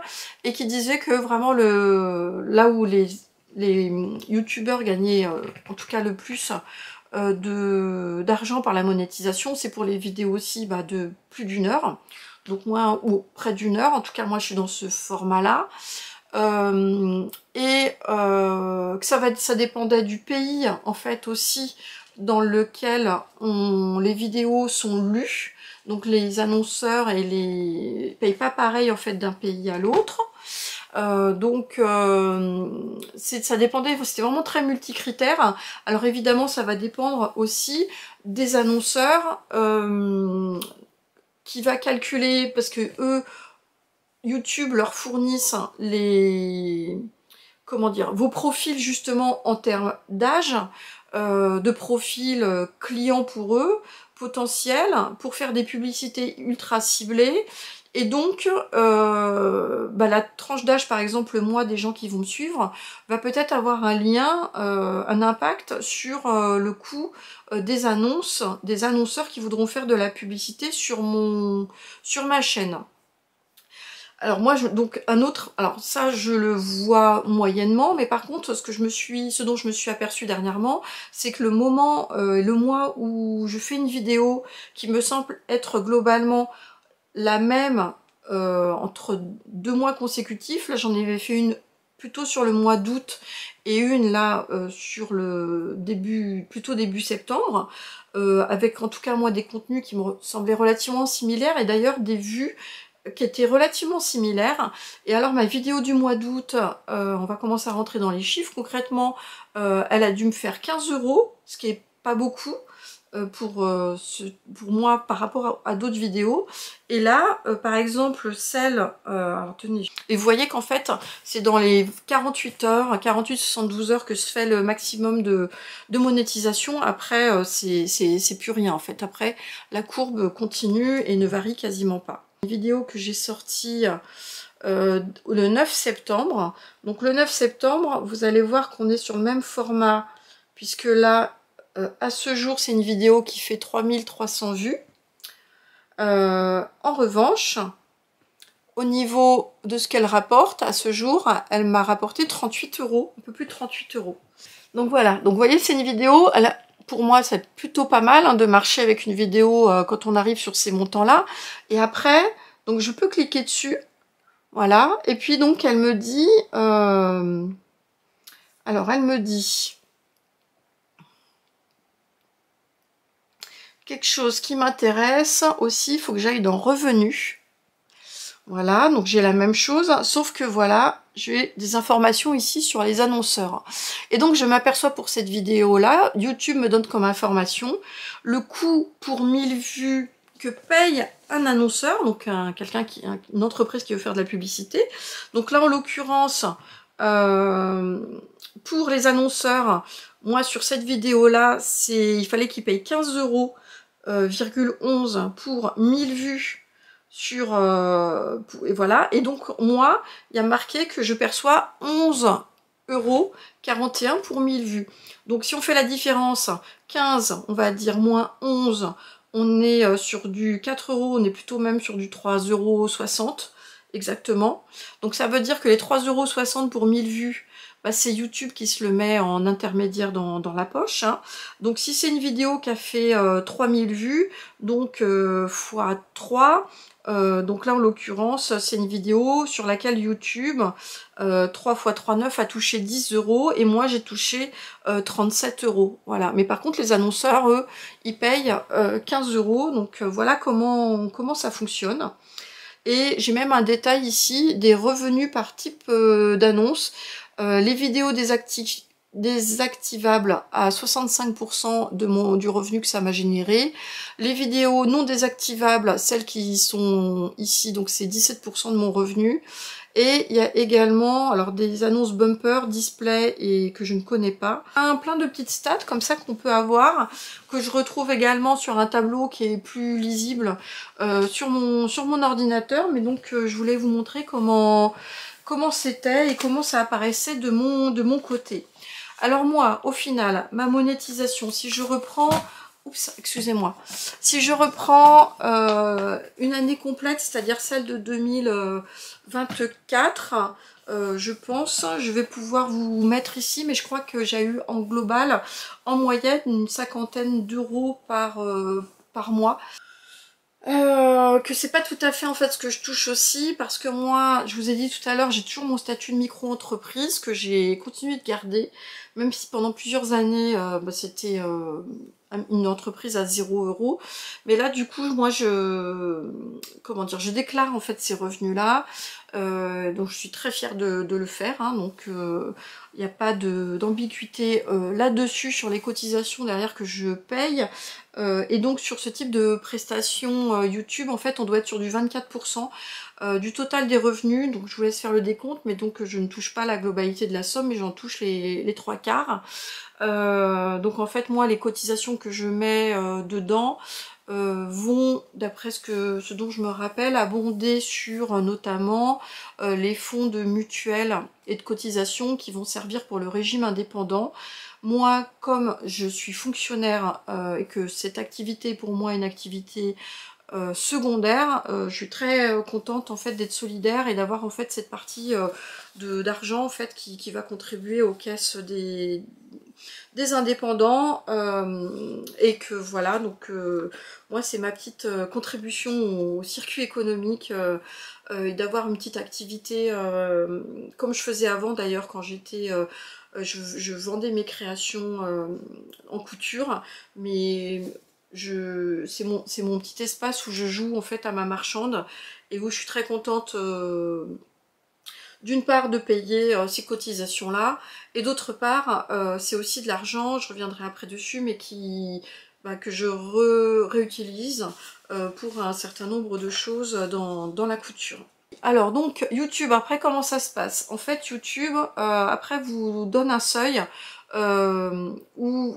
et qui disait que vraiment là où les youtubeurs gagnaient en tout cas le plus d'argent par la monétisation, c'est pour les vidéos aussi de plus d'1 heure. Donc moi, ou près d'1 heure, en tout cas moi je suis dans ce format-là. Que ça dépendait du pays, en fait, aussi, dans lequel les vidéos sont lues. Donc les annonceurs payent pas pareil, en fait, d'un pays à l'autre. Ça dépendait, c'était vraiment très multicritère. Alors évidemment, ça va dépendre aussi des annonceurs, qui va calculer, parce que eux, YouTube leur fournissent vos profils justement en termes d'âge, de profil client pour eux, potentiel, pour faire des publicités ultra ciblées. Et donc, la tranche d'âge, par exemple, moi, des gens qui vont me suivre, va peut-être avoir un lien, un impact sur le coût des annonces, des annonceurs qui voudront faire de la publicité sur ma chaîne. Alors moi, alors ça je le vois moyennement, mais par contre, ce dont je me suis aperçue dernièrement, c'est que le mois où je fais une vidéo qui me semble être globalement la même entre 2 mois consécutifs, là j'en avais fait une plutôt sur le mois d'août et une là sur le plutôt début septembre, avec en tout cas moi des contenus qui me semblaient relativement similaires, et d'ailleurs des vues qui étaient relativement similaires. Et alors ma vidéo du mois d'août, on va commencer à rentrer dans les chiffres, concrètement elle a dû me faire 15 €, ce qui est pas beaucoup, pour moi par rapport à d'autres vidéos. Et là, par exemple, celle... alors, tenez. Et vous voyez qu'en fait, c'est dans les 48 heures, 48-72 heures que se fait le maximum de monétisation. Après, c'est plus rien en fait. Après, la courbe continue et ne varie quasiment pas. Une vidéo que j'ai sortie... le 9 septembre. Donc le 9 septembre, vous allez voir qu'on est sur le même format, puisque là, à ce jour, c'est une vidéo qui fait 3300 vues. En revanche, au niveau de ce qu'elle rapporte, à ce jour, elle m'a rapporté 38 €, un peu plus de 38 €. Donc voilà, donc vous voyez, c'est une vidéo, pour moi, c'est plutôt pas mal hein, de marcher avec une vidéo quand on arrive sur ces montants-là. Et après, donc je peux cliquer dessus. Voilà, et puis donc elle me dit, alors elle me dit quelque chose qui m'intéresse aussi, il faut que j'aille dans revenus. Voilà, donc j'ai la même chose, sauf que voilà, j'ai des informations ici sur les annonceurs. Et donc je m'aperçois pour cette vidéo-là, YouTube me donne comme information le coût pour 1000 vues que paye un annonceur, donc une entreprise qui veut faire de la publicité. Donc là, en l'occurrence, pour les annonceurs, moi sur cette vidéo-là, il fallait qu'ils payent 15,11 € pour 1000 vues sur et voilà. Et donc moi, il y a marqué que je perçois 11,41 € pour 1000 vues. Donc si on fait la différence, 15, on va dire moins 11, on est sur du 4 €, on est plutôt même sur du 3,60 € exactement. Donc ça veut dire que les 3,60 € pour 1000 vues, bah, c'est YouTube qui se le met en intermédiaire dans la poche. Hein. Donc si c'est une vidéo qui a fait 3000 vues, donc x 3, donc là en l'occurrence c'est une vidéo sur laquelle YouTube 3 x 3, 9 a touché 10 € et moi j'ai touché 37 €. Voilà. Mais par contre les annonceurs eux ils payent 15 €. Donc voilà comment ça fonctionne. Et j'ai même un détail ici des revenus par type d'annonce. Les vidéos désactivables à 65% du revenu que ça m'a généré. Les vidéos non désactivables, celles qui sont ici, donc c'est 17% de mon revenu. Et il y a également alors des annonces bumper, display et que je ne connais pas. Plein de petites stats comme ça qu'on peut avoir, que je retrouve également sur un tableau qui est plus lisible sur mon ordinateur. Mais donc je voulais vous montrer comment c'était et comment ça apparaissait de mon côté. Alors moi, au final, ma monétisation, si je reprends... Oups, excusez-moi. Si je reprends une année complète, c'est-à-dire celle de 2024, je pense, je vais pouvoir vous mettre ici, mais je crois que j'ai eu en global, en moyenne, une 50aine d'euros par mois. Que c'est pas tout à fait en fait ce que je touche aussi, parce que moi, je vous ai dit tout à l'heure, j'ai toujours mon statut de micro-entreprise que j'ai continué de garder, même si pendant plusieurs années, c'était une entreprise à 0 €. Mais là, du coup, moi, je déclare en fait ces revenus-là. Donc, je suis très fière de le faire. Hein, donc, il n'y a pas d'ambiguïté là-dessus sur les cotisations derrière que je paye. Et donc, sur ce type de prestation YouTube, en fait, on doit être sur du 24% du total des revenus. Donc, je vous laisse faire le décompte, mais donc, je ne touche pas la globalité de la somme, mais j'en touche les 3/4. Donc en fait moi les cotisations que je mets dedans vont, d'après ce dont je me rappelle, abonder sur notamment les fonds de mutuelle et de cotisation qui vont servir pour le régime indépendant. Moi, comme je suis fonctionnaire et que cette activité pour moi est une activité secondaire, je suis très contente en fait d'être solidaire et d'avoir en fait cette partie d'argent en fait qui va contribuer aux caisses des indépendants et que voilà, donc moi c'est ma petite contribution au circuit économique et d'avoir une petite activité comme je faisais avant d'ailleurs quand j'étais je vendais mes créations en couture, mais c'est mon petit espace où je joue en fait à ma marchande et où je suis très contente d'une part de payer ces cotisations là et d'autre part c'est aussi de l'argent, je reviendrai après dessus, mais qui que je réutilise pour un certain nombre de choses dans la couture. Alors donc YouTube, après comment ça se passe? En fait YouTube, après vous donne un seuil où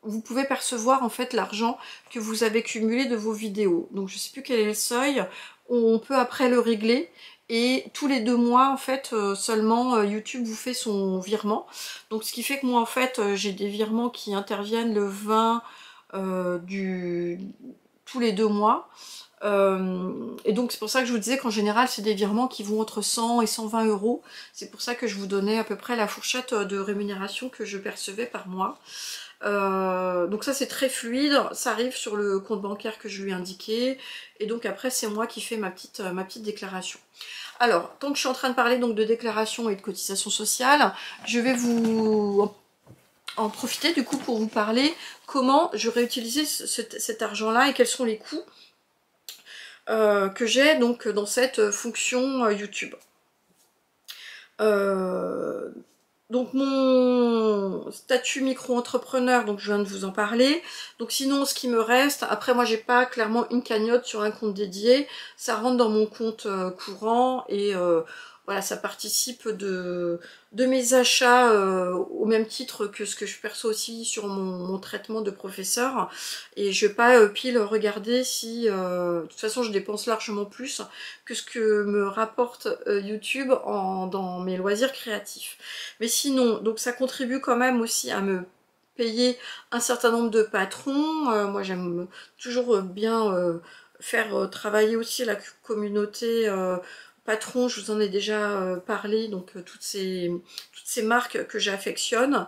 vous pouvez percevoir en fait l'argent que vous avez cumulé de vos vidéos. Donc je sais plus quel est le seuil, on peut après le régler. Et tous les 2 mois, en fait, seulement YouTube vous fait son virement. Donc ce qui fait que moi, en fait, j'ai des virements qui interviennent le 20 tous les 2 mois. Et donc c'est pour ça que je vous disais qu'en général c'est des virements qui vont entre 100 et 120 euros. C'est pour ça que je vous donnais à peu près la fourchette de rémunération que je percevais par mois. Donc ça c'est très fluide, ça arrive sur le compte bancaire que je lui ai indiqué, et donc après c'est moi qui fais ma petite déclaration. Alors, tant que je suis en train de parler donc de déclaration et de cotisation sociale, je vais vous en profiter du coup pour vous parler comment je réutilisais cet argent-là et quels sont les coûts que j'ai donc dans cette fonction YouTube. Donc mon statut micro-entrepreneur, donc je viens de vous en parler. Donc sinon ce qui me reste, après moi j'ai pas clairement une cagnotte sur un compte dédié, ça rentre dans mon compte courant et voilà, ça participe de mes achats au même titre que ce que je perçois aussi sur mon traitement de professeur. Et je vais pas pile regarder si, de toute façon je dépense largement plus que ce que me rapporte YouTube dans mes loisirs créatifs. Mais sinon, donc ça contribue quand même aussi à me payer un certain nombre de patrons. Moi j'aime toujours bien faire travailler aussi la communauté patron, je vous en ai déjà parlé, donc toutes ces marques que j'affectionne.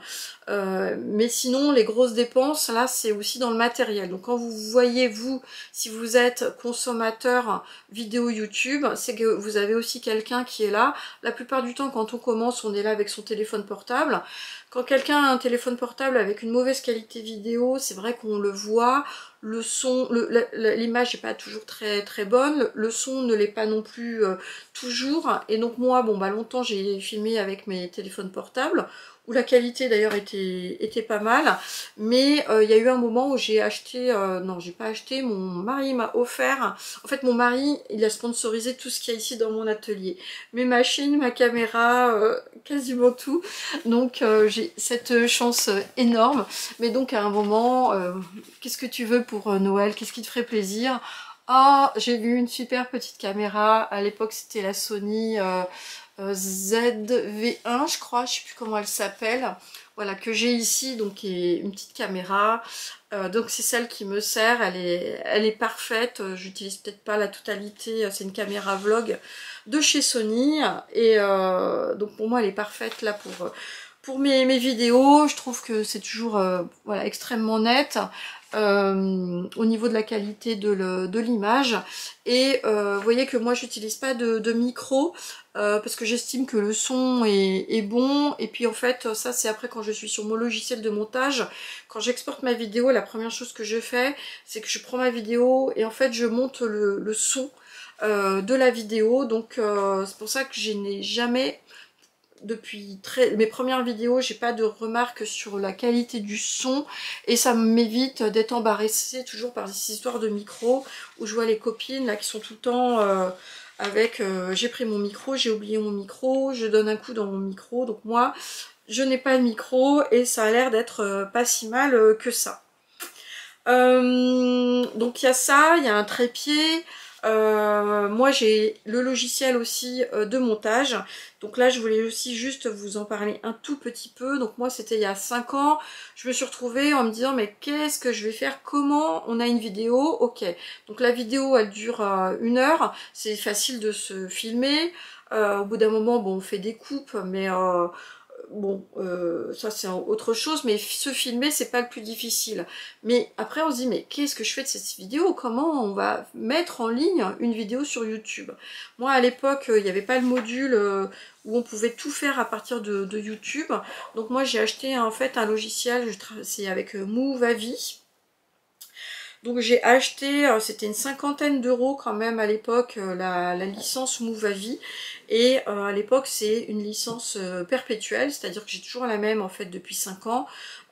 Mais sinon, les grosses dépenses, là, c'est aussi dans le matériel. Donc quand vous voyez, vous, si vous êtes consommateur vidéo YouTube, c'est que vous avez aussi quelqu'un qui est là. La plupart du temps, quand on commence, on est là avec son téléphone portable. Quand quelqu'un a un téléphone portable avec une mauvaise qualité vidéo, c'est vrai qu'on le voit. Le son, l'image n'est pas toujours très bonne, le son ne l'est pas non plus toujours, et donc moi, bon bah longtemps j'ai filmé avec mes téléphones portables, où la qualité d'ailleurs était pas mal, mais il y a eu un moment où j'ai acheté, non j'ai pas acheté, mon mari m'a offert, en fait mon mari il a sponsorisé tout ce qu'il y a ici dans mon atelier, mes machines, ma caméra, quasiment tout, donc j'ai cette chance énorme, mais donc à un moment, qu'est-ce que tu veux pour Noël, qu'est-ce qui te ferait plaisir? Ah, j'ai vu une super petite caméra, à l'époque c'était la Sony ZV1 je crois, je sais plus comment elle s'appelle, voilà, que j'ai ici, donc qui est une petite caméra, donc c'est celle qui me sert, elle est parfaite, j'utilise peut-être pas la totalité, c'est une caméra vlog de chez Sony, et donc pour moi elle est parfaite là pour mes vidéos. Je trouve que c'est toujours voilà, extrêmement net au niveau de la qualité de l'image, et vous voyez que moi j'utilise pas de micro parce que j'estime que le son est bon, et puis en fait ça c'est après quand je suis sur mon logiciel de montage, quand j'exporte ma vidéo, la première chose que je fais c'est que je prends ma vidéo et en fait je monte le son de la vidéo, donc c'est pour ça que je n'ai jamais, depuis mes premières vidéos, j'ai pas de remarques sur la qualité du son, et ça m'évite d'être embarrassée toujours par ces histoires de micro où je vois les copines là qui sont tout le temps avec j'ai pris mon micro, j'ai oublié mon micro, je donne un coup dans mon micro, donc moi je n'ai pas de micro et ça a l'air d'être pas si mal que ça. Donc il y a ça, il y a un trépied. Moi j'ai le logiciel aussi de montage, donc là je voulais aussi juste vous en parler un tout petit peu. Donc moi c'était il y a 5 ans, je me suis retrouvée en me disant mais qu'est-ce que je vais faire, comment on a une vidéo, ok, donc la vidéo elle dure 1 heure, c'est facile de se filmer, au bout d'un moment bon on fait des coupes, mais bon, ça c'est autre chose, mais se filmer c'est pas le plus difficile. Mais après on se dit mais qu'est-ce que je fais de cette vidéo, comment on va mettre en ligne une vidéo sur YouTube? Moi à l'époque il n'y avait pas le module où on pouvait tout faire à partir de YouTube, donc moi j'ai acheté en fait un logiciel, c'est avec Movavi. Donc j'ai acheté, c'était une cinquantaine d'euros quand même à l'époque, la licence Movavi. Et à l'époque c'est une licence perpétuelle, c'est-à-dire que j'ai toujours la même en fait depuis 5 ans.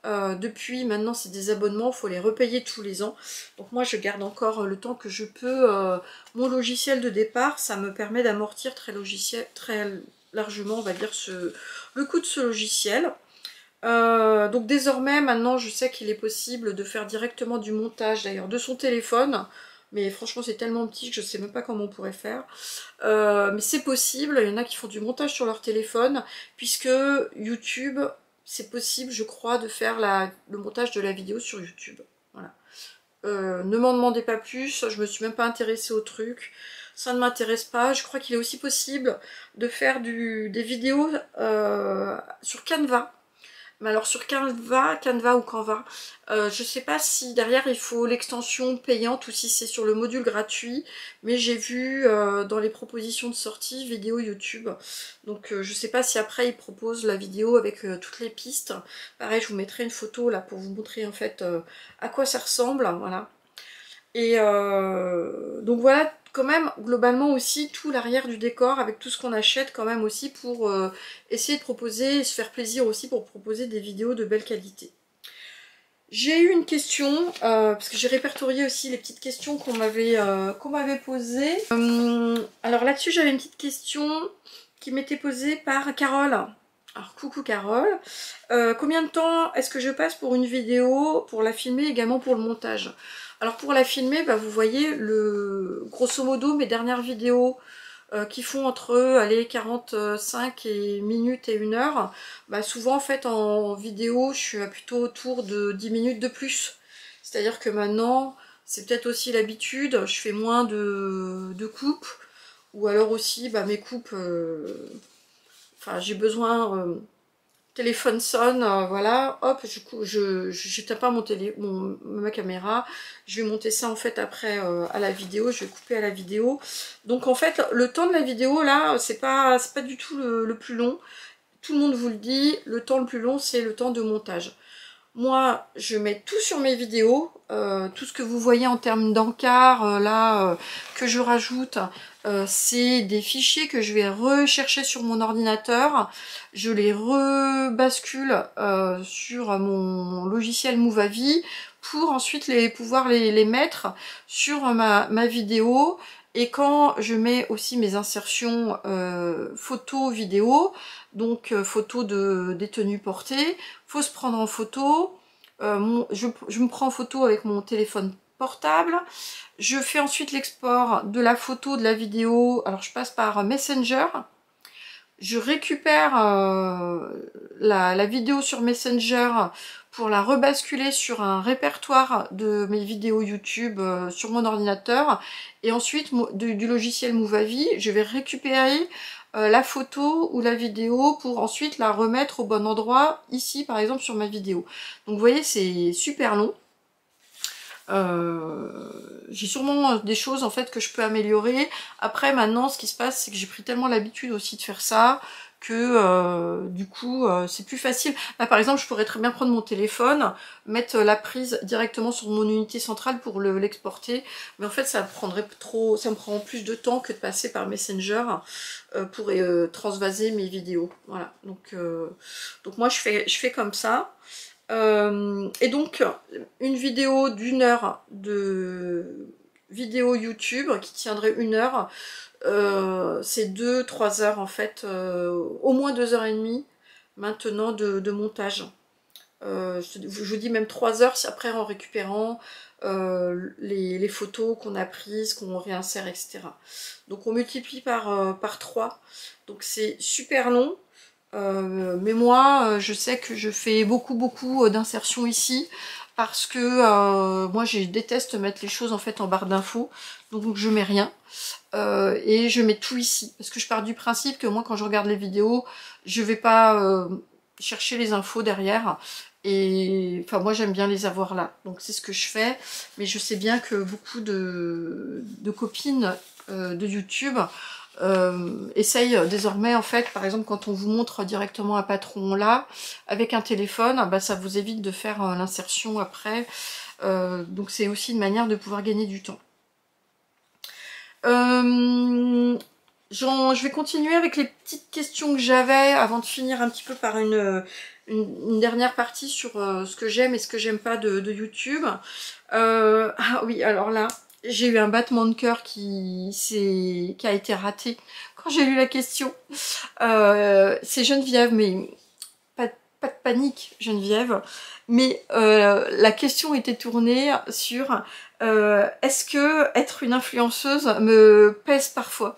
Depuis maintenant c'est des abonnements, il faut les repayer tous les ans. Donc moi je garde encore le temps que je peux mon logiciel de départ, ça me permet d'amortir très largement on va dire le coût de ce logiciel. Donc désormais, maintenant, je sais qu'il est possible de faire directement du montage, d'ailleurs, de son téléphone. Mais franchement, c'est tellement petit que je sais même pas comment on pourrait faire. Mais c'est possible, il y en a qui font du montage sur leur téléphone, puisque YouTube, c'est possible, je crois, de faire le montage de la vidéo sur YouTube. Voilà. Ne m'en demandez pas plus, je me suis même pas intéressée au truc. Ça ne m'intéresse pas. Je crois qu'il est aussi possible de faire des vidéos sur Canva. Mais alors sur Canva ou Canva, je sais pas si derrière il faut l'extension payante ou si c'est sur le module gratuit, mais j'ai vu dans les propositions de sortie vidéo YouTube. Donc je sais pas si après ils proposent la vidéo avec toutes les pistes. Pareil, je vous mettrai une photo là pour vous montrer en fait à quoi ça ressemble, voilà. Et donc voilà, quand même, globalement aussi, tout l'arrière du décor, avec tout ce qu'on achète quand même aussi pour essayer de proposer, se faire plaisir aussi pour proposer des vidéos de belle qualité. J'ai eu une question, parce que j'ai répertorié aussi les petites questions qu'on m'avait posées. Alors là-dessus, j'avais une petite question qui m'était posée par Carole. Alors coucou Carole, combien de temps est-ce que je passe pour une vidéo, pour la filmer, également pour le montage? Alors pour la filmer, bah, vous voyez, grosso modo, mes dernières vidéos qui font entre allez, 45 minutes et 1 heure, bah, souvent en fait en vidéo, je suis plutôt autour de 10 minutes de plus. C'est-à-dire que maintenant, c'est peut-être aussi l'habitude, je fais moins de coupes, ou alors aussi bah, mes coupes... Enfin, j'ai besoin, téléphone sonne, voilà, hop, je tape pas ma caméra, je vais monter ça en fait après à la vidéo, je vais couper à la vidéo. Donc en fait, le temps de la vidéo là, c'est pas du tout le plus long. Tout le monde vous le dit, le temps le plus long, c'est le temps de montage. Moi, je mets tout sur mes vidéos, tout ce que vous voyez en termes d'encart, que je rajoute, c'est des fichiers que je vais rechercher sur mon ordinateur, je les rebascule sur mon logiciel Movavi pour ensuite pouvoir les mettre sur ma vidéo. Et quand je mets aussi mes insertions photos, vidéos, donc photos des tenues portées, faut se prendre en photo. Je me prends en photo avec mon téléphone portable. Je fais ensuite l'export de la photo, de la vidéo. Alors je passe par Messenger. Je récupère la vidéo sur Messenger pour la rebasculer sur un répertoire de mes vidéos YouTube sur mon ordinateur. Et ensuite, du logiciel Movavi, je vais récupérer la photo ou la vidéo pour ensuite la remettre au bon endroit, ici par exemple sur ma vidéo. Donc vous voyez, c'est super long. J'ai sûrement des choses en fait que je peux améliorer. Après maintenant ce qui se passe c'est que j'ai pris tellement l'habitude aussi de faire ça que du coup c'est plus facile. Là par exemple je pourrais très bien prendre mon téléphone, mettre la prise directement sur mon unité centrale pour l'exporter, mais en fait ça me prend plus de temps que de passer par Messenger pour transvaser mes vidéos. Voilà, donc moi je fais comme ça. Et donc, une vidéo d'1 heure de vidéo YouTube qui tiendrait 1 heure, c'est 2-3 heures en fait, au moins 2h30 maintenant de montage. Je vous dis même 3 heures après en récupérant les photos qu'on a prises, qu'on réinsère, etc. Donc on multiplie par 3. Donc c'est super long. Mais moi, je sais que je fais beaucoup d'insertions ici parce que moi, je déteste mettre les choses en fait en barre d'infos, donc je mets rien et je mets tout ici parce que je pars du principe que moi, quand je regarde les vidéos, je vais pas chercher les infos derrière. Et enfin moi j'aime bien les avoir là, donc c'est ce que je fais, mais je sais bien que beaucoup de copines de YouTube essaye désormais en fait, par exemple quand on vous montre directement un patron là avec un téléphone, bah, ça vous évite de faire l'insertion après Donc c'est aussi une manière de pouvoir gagner du temps. Je vais continuer avec les petites questions que j'avais avant de finir un petit peu par une dernière partie sur ce que j'aime et ce que j'aime pas de YouTube. Ah oui, alors là, j'ai eu un battement de cœur qui a été raté quand j'ai lu la question. C'est Geneviève, mais pas de panique, Geneviève. Mais la question était tournée sur est-ce que être une influenceuse me pèse parfois?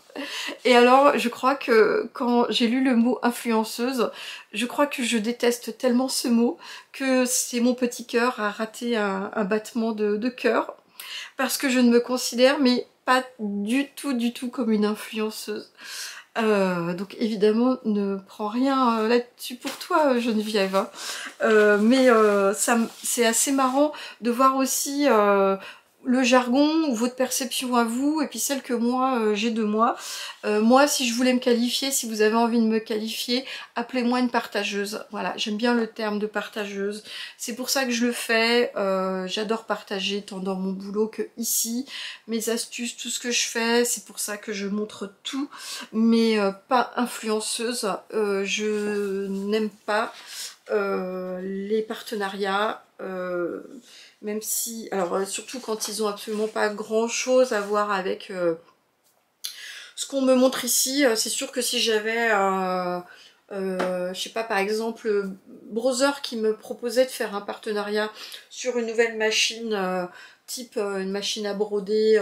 Et alors, je crois que quand j'ai lu le mot influenceuse, je crois que je déteste tellement ce mot que c'est mon petit cœur a raté un battement de cœur parce que je ne me considère mais pas du tout comme une influenceuse. Donc évidemment, ne prends rien là-dessus pour toi, Geneviève. Hein. C'est assez marrant de voir aussi le jargon ou votre perception à vous et puis celle que moi j'ai de moi. Moi, si je voulais me qualifier, si vous avez envie de me qualifier, appelez-moi une partageuse. Voilà, j'aime bien le terme de partageuse. C'est pour ça que je le fais. J'adore partager tant dans mon boulot que ici. Mes astuces, tout ce que je fais, c'est pour ça que je montre tout. Mais pas influenceuse. Je n'aime pas les partenariats. Même si, alors surtout quand ils ont absolument pas grand chose à voir avec ce qu'on me montre ici, c'est sûr que si j'avais, je sais pas, par exemple, Brother qui me proposait de faire un partenariat sur une nouvelle machine, type une machine à broder,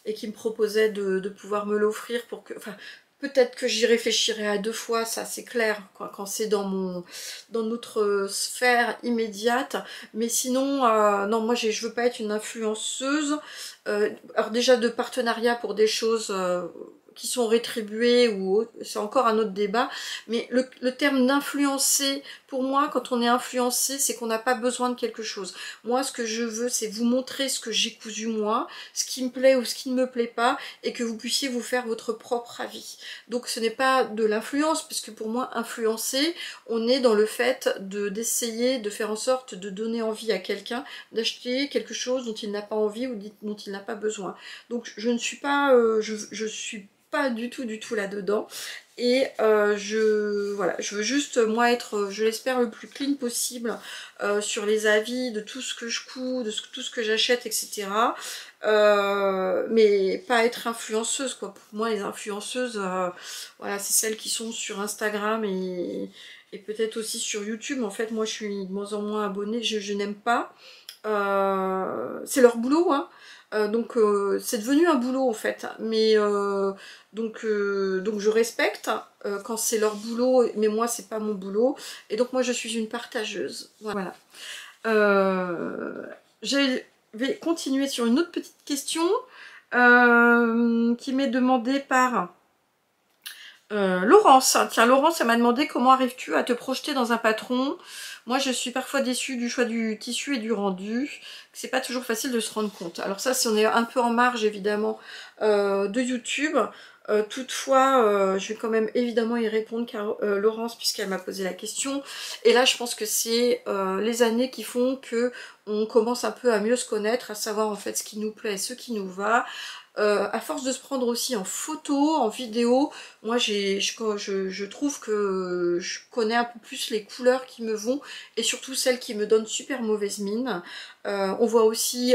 et qui me proposait de pouvoir me l'offrir pour que, enfin, peut-être que j'y réfléchirais à deux fois, ça c'est clair, quoi, quand c'est dans notre sphère immédiate. Mais sinon, non, moi je veux pas être une influenceuse. Alors déjà de partenariat pour des choses qui sont rétribuées ou c'est encore un autre débat, mais le terme d'influencer, pour moi, quand on est influencé, c'est qu'on n'a pas besoin de quelque chose. Moi, ce que je veux, c'est vous montrer ce que j'ai cousu moi, ce qui me plaît ou ce qui ne me plaît pas, et que vous puissiez vous faire votre propre avis. Donc ce n'est pas de l'influence, puisque pour moi, influencer, on est dans le fait d'essayer de faire en sorte de donner envie à quelqu'un d'acheter quelque chose dont il n'a pas envie ou dont il n'a pas besoin. Donc je ne suis pas, je suis pas du tout là-dedans. Et voilà, je veux juste moi être, je l'espère, le plus clean possible sur les avis de tout ce que je couds, tout ce que j'achète, etc. Mais pas être influenceuse, quoi. Pour moi, les influenceuses, voilà, c'est celles qui sont sur Instagram et peut-être aussi sur YouTube. En fait, moi, je suis de moins en moins abonnée, je n'aime pas. C'est leur boulot, hein. Donc c'est devenu un boulot en fait, mais donc je respecte quand c'est leur boulot, mais moi c'est pas mon boulot, et donc moi je suis une partageuse. Voilà. Je vais continuer sur une autre petite question qui m'est demandée par Laurence. Tiens, Laurence, elle m'a demandé comment arrives-tu à te projeter dans un patron. Moi, je suis parfois déçue du choix du tissu et du rendu. C'est pas toujours facile de se rendre compte. Alors ça, si on est un peu en marge, évidemment, de YouTube. Toutefois, je vais quand même évidemment y répondre, car Laurence, puisqu'elle m'a posé la question. Et là, je pense que c'est les années qui font que on commence un peu à mieux se connaître, à savoir en fait ce qui nous plaît et ce qui nous va. À force de se prendre aussi en photo, en vidéo, moi je trouve que je connais un peu plus les couleurs qui me vont et surtout celles qui me donnent super mauvaise mine. On voit aussi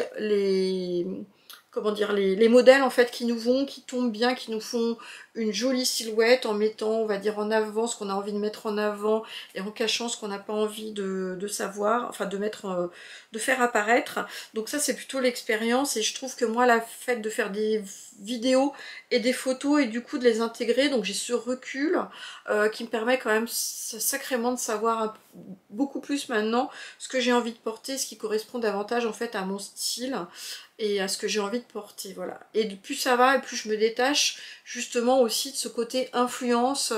comment dire, les modèles en fait qui nous vont, qui tombent bien, qui nous font une jolie silhouette en mettant, on va dire, en avant ce qu'on a envie de mettre en avant et en cachant ce qu'on n'a pas envie de savoir, enfin de mettre, de faire apparaître. Donc ça c'est plutôt l'expérience, et je trouve que moi, la fait de faire des vidéos et des photos et du coup de les intégrer, donc j'ai ce recul qui me permet quand même sacrément de savoir beaucoup plus maintenant ce que j'ai envie de porter, ce qui correspond davantage en fait à mon style et à ce que j'ai envie de porter, voilà. Et plus ça va et plus je me détache justement aussi de ce côté influence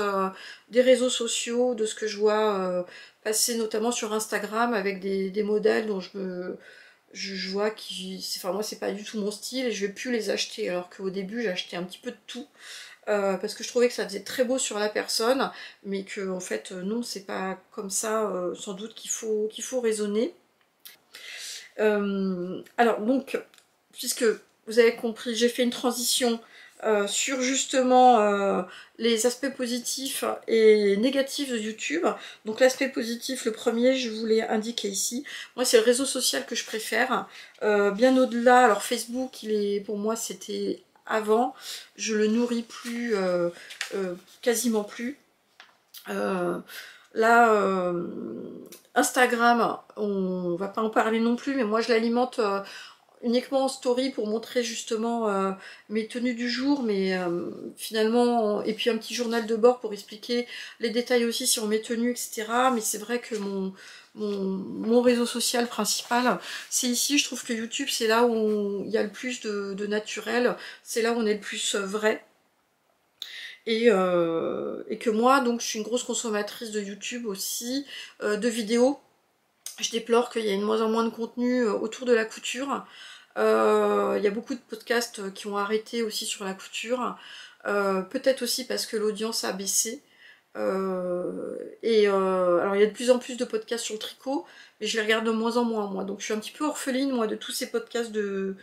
des réseaux sociaux, de ce que je vois passer notamment sur Instagram avec des modèles dont je vois qui, enfin moi c'est pas du tout mon style et je vais plus les acheter, alors qu'au début j'ai acheté un petit peu de tout parce que je trouvais que ça faisait très beau sur la personne, mais que en fait non, c'est pas comme ça sans doute qu'il faut raisonner. Alors donc, puisque vous avez compris, j'ai fait une transition sur justement les aspects positifs et négatifs de YouTube. Donc l'aspect positif, le premier, je vous l'ai indiqué ici. Moi, c'est le réseau social que je préfère. Bien au-delà, alors Facebook, pour moi, c'était avant. Je le nourris plus, quasiment plus. Là, Instagram, on va pas en parler non plus, mais moi je l'alimente uniquement en story pour montrer justement mes tenues du jour, mais finalement, et puis un petit journal de bord pour expliquer les détails aussi sur mes tenues, etc. Mais c'est vrai que mon réseau social principal, c'est ici. Je trouve que YouTube, c'est là où il y a le plus de naturel, c'est là où on est le plus vrai. Et que moi, donc, je suis une grosse consommatrice de YouTube aussi, de vidéos. Je déplore qu'il y ait de moins en moins de contenu autour de la couture. Il y a beaucoup de podcasts qui ont arrêté aussi sur la couture. Peut-être aussi parce que l'audience a baissé. Alors il y a de plus en plus de podcasts sur le tricot, mais je les regarde de moins en moins moi. Donc je suis un petit peu orpheline moi de tous ces podcasts de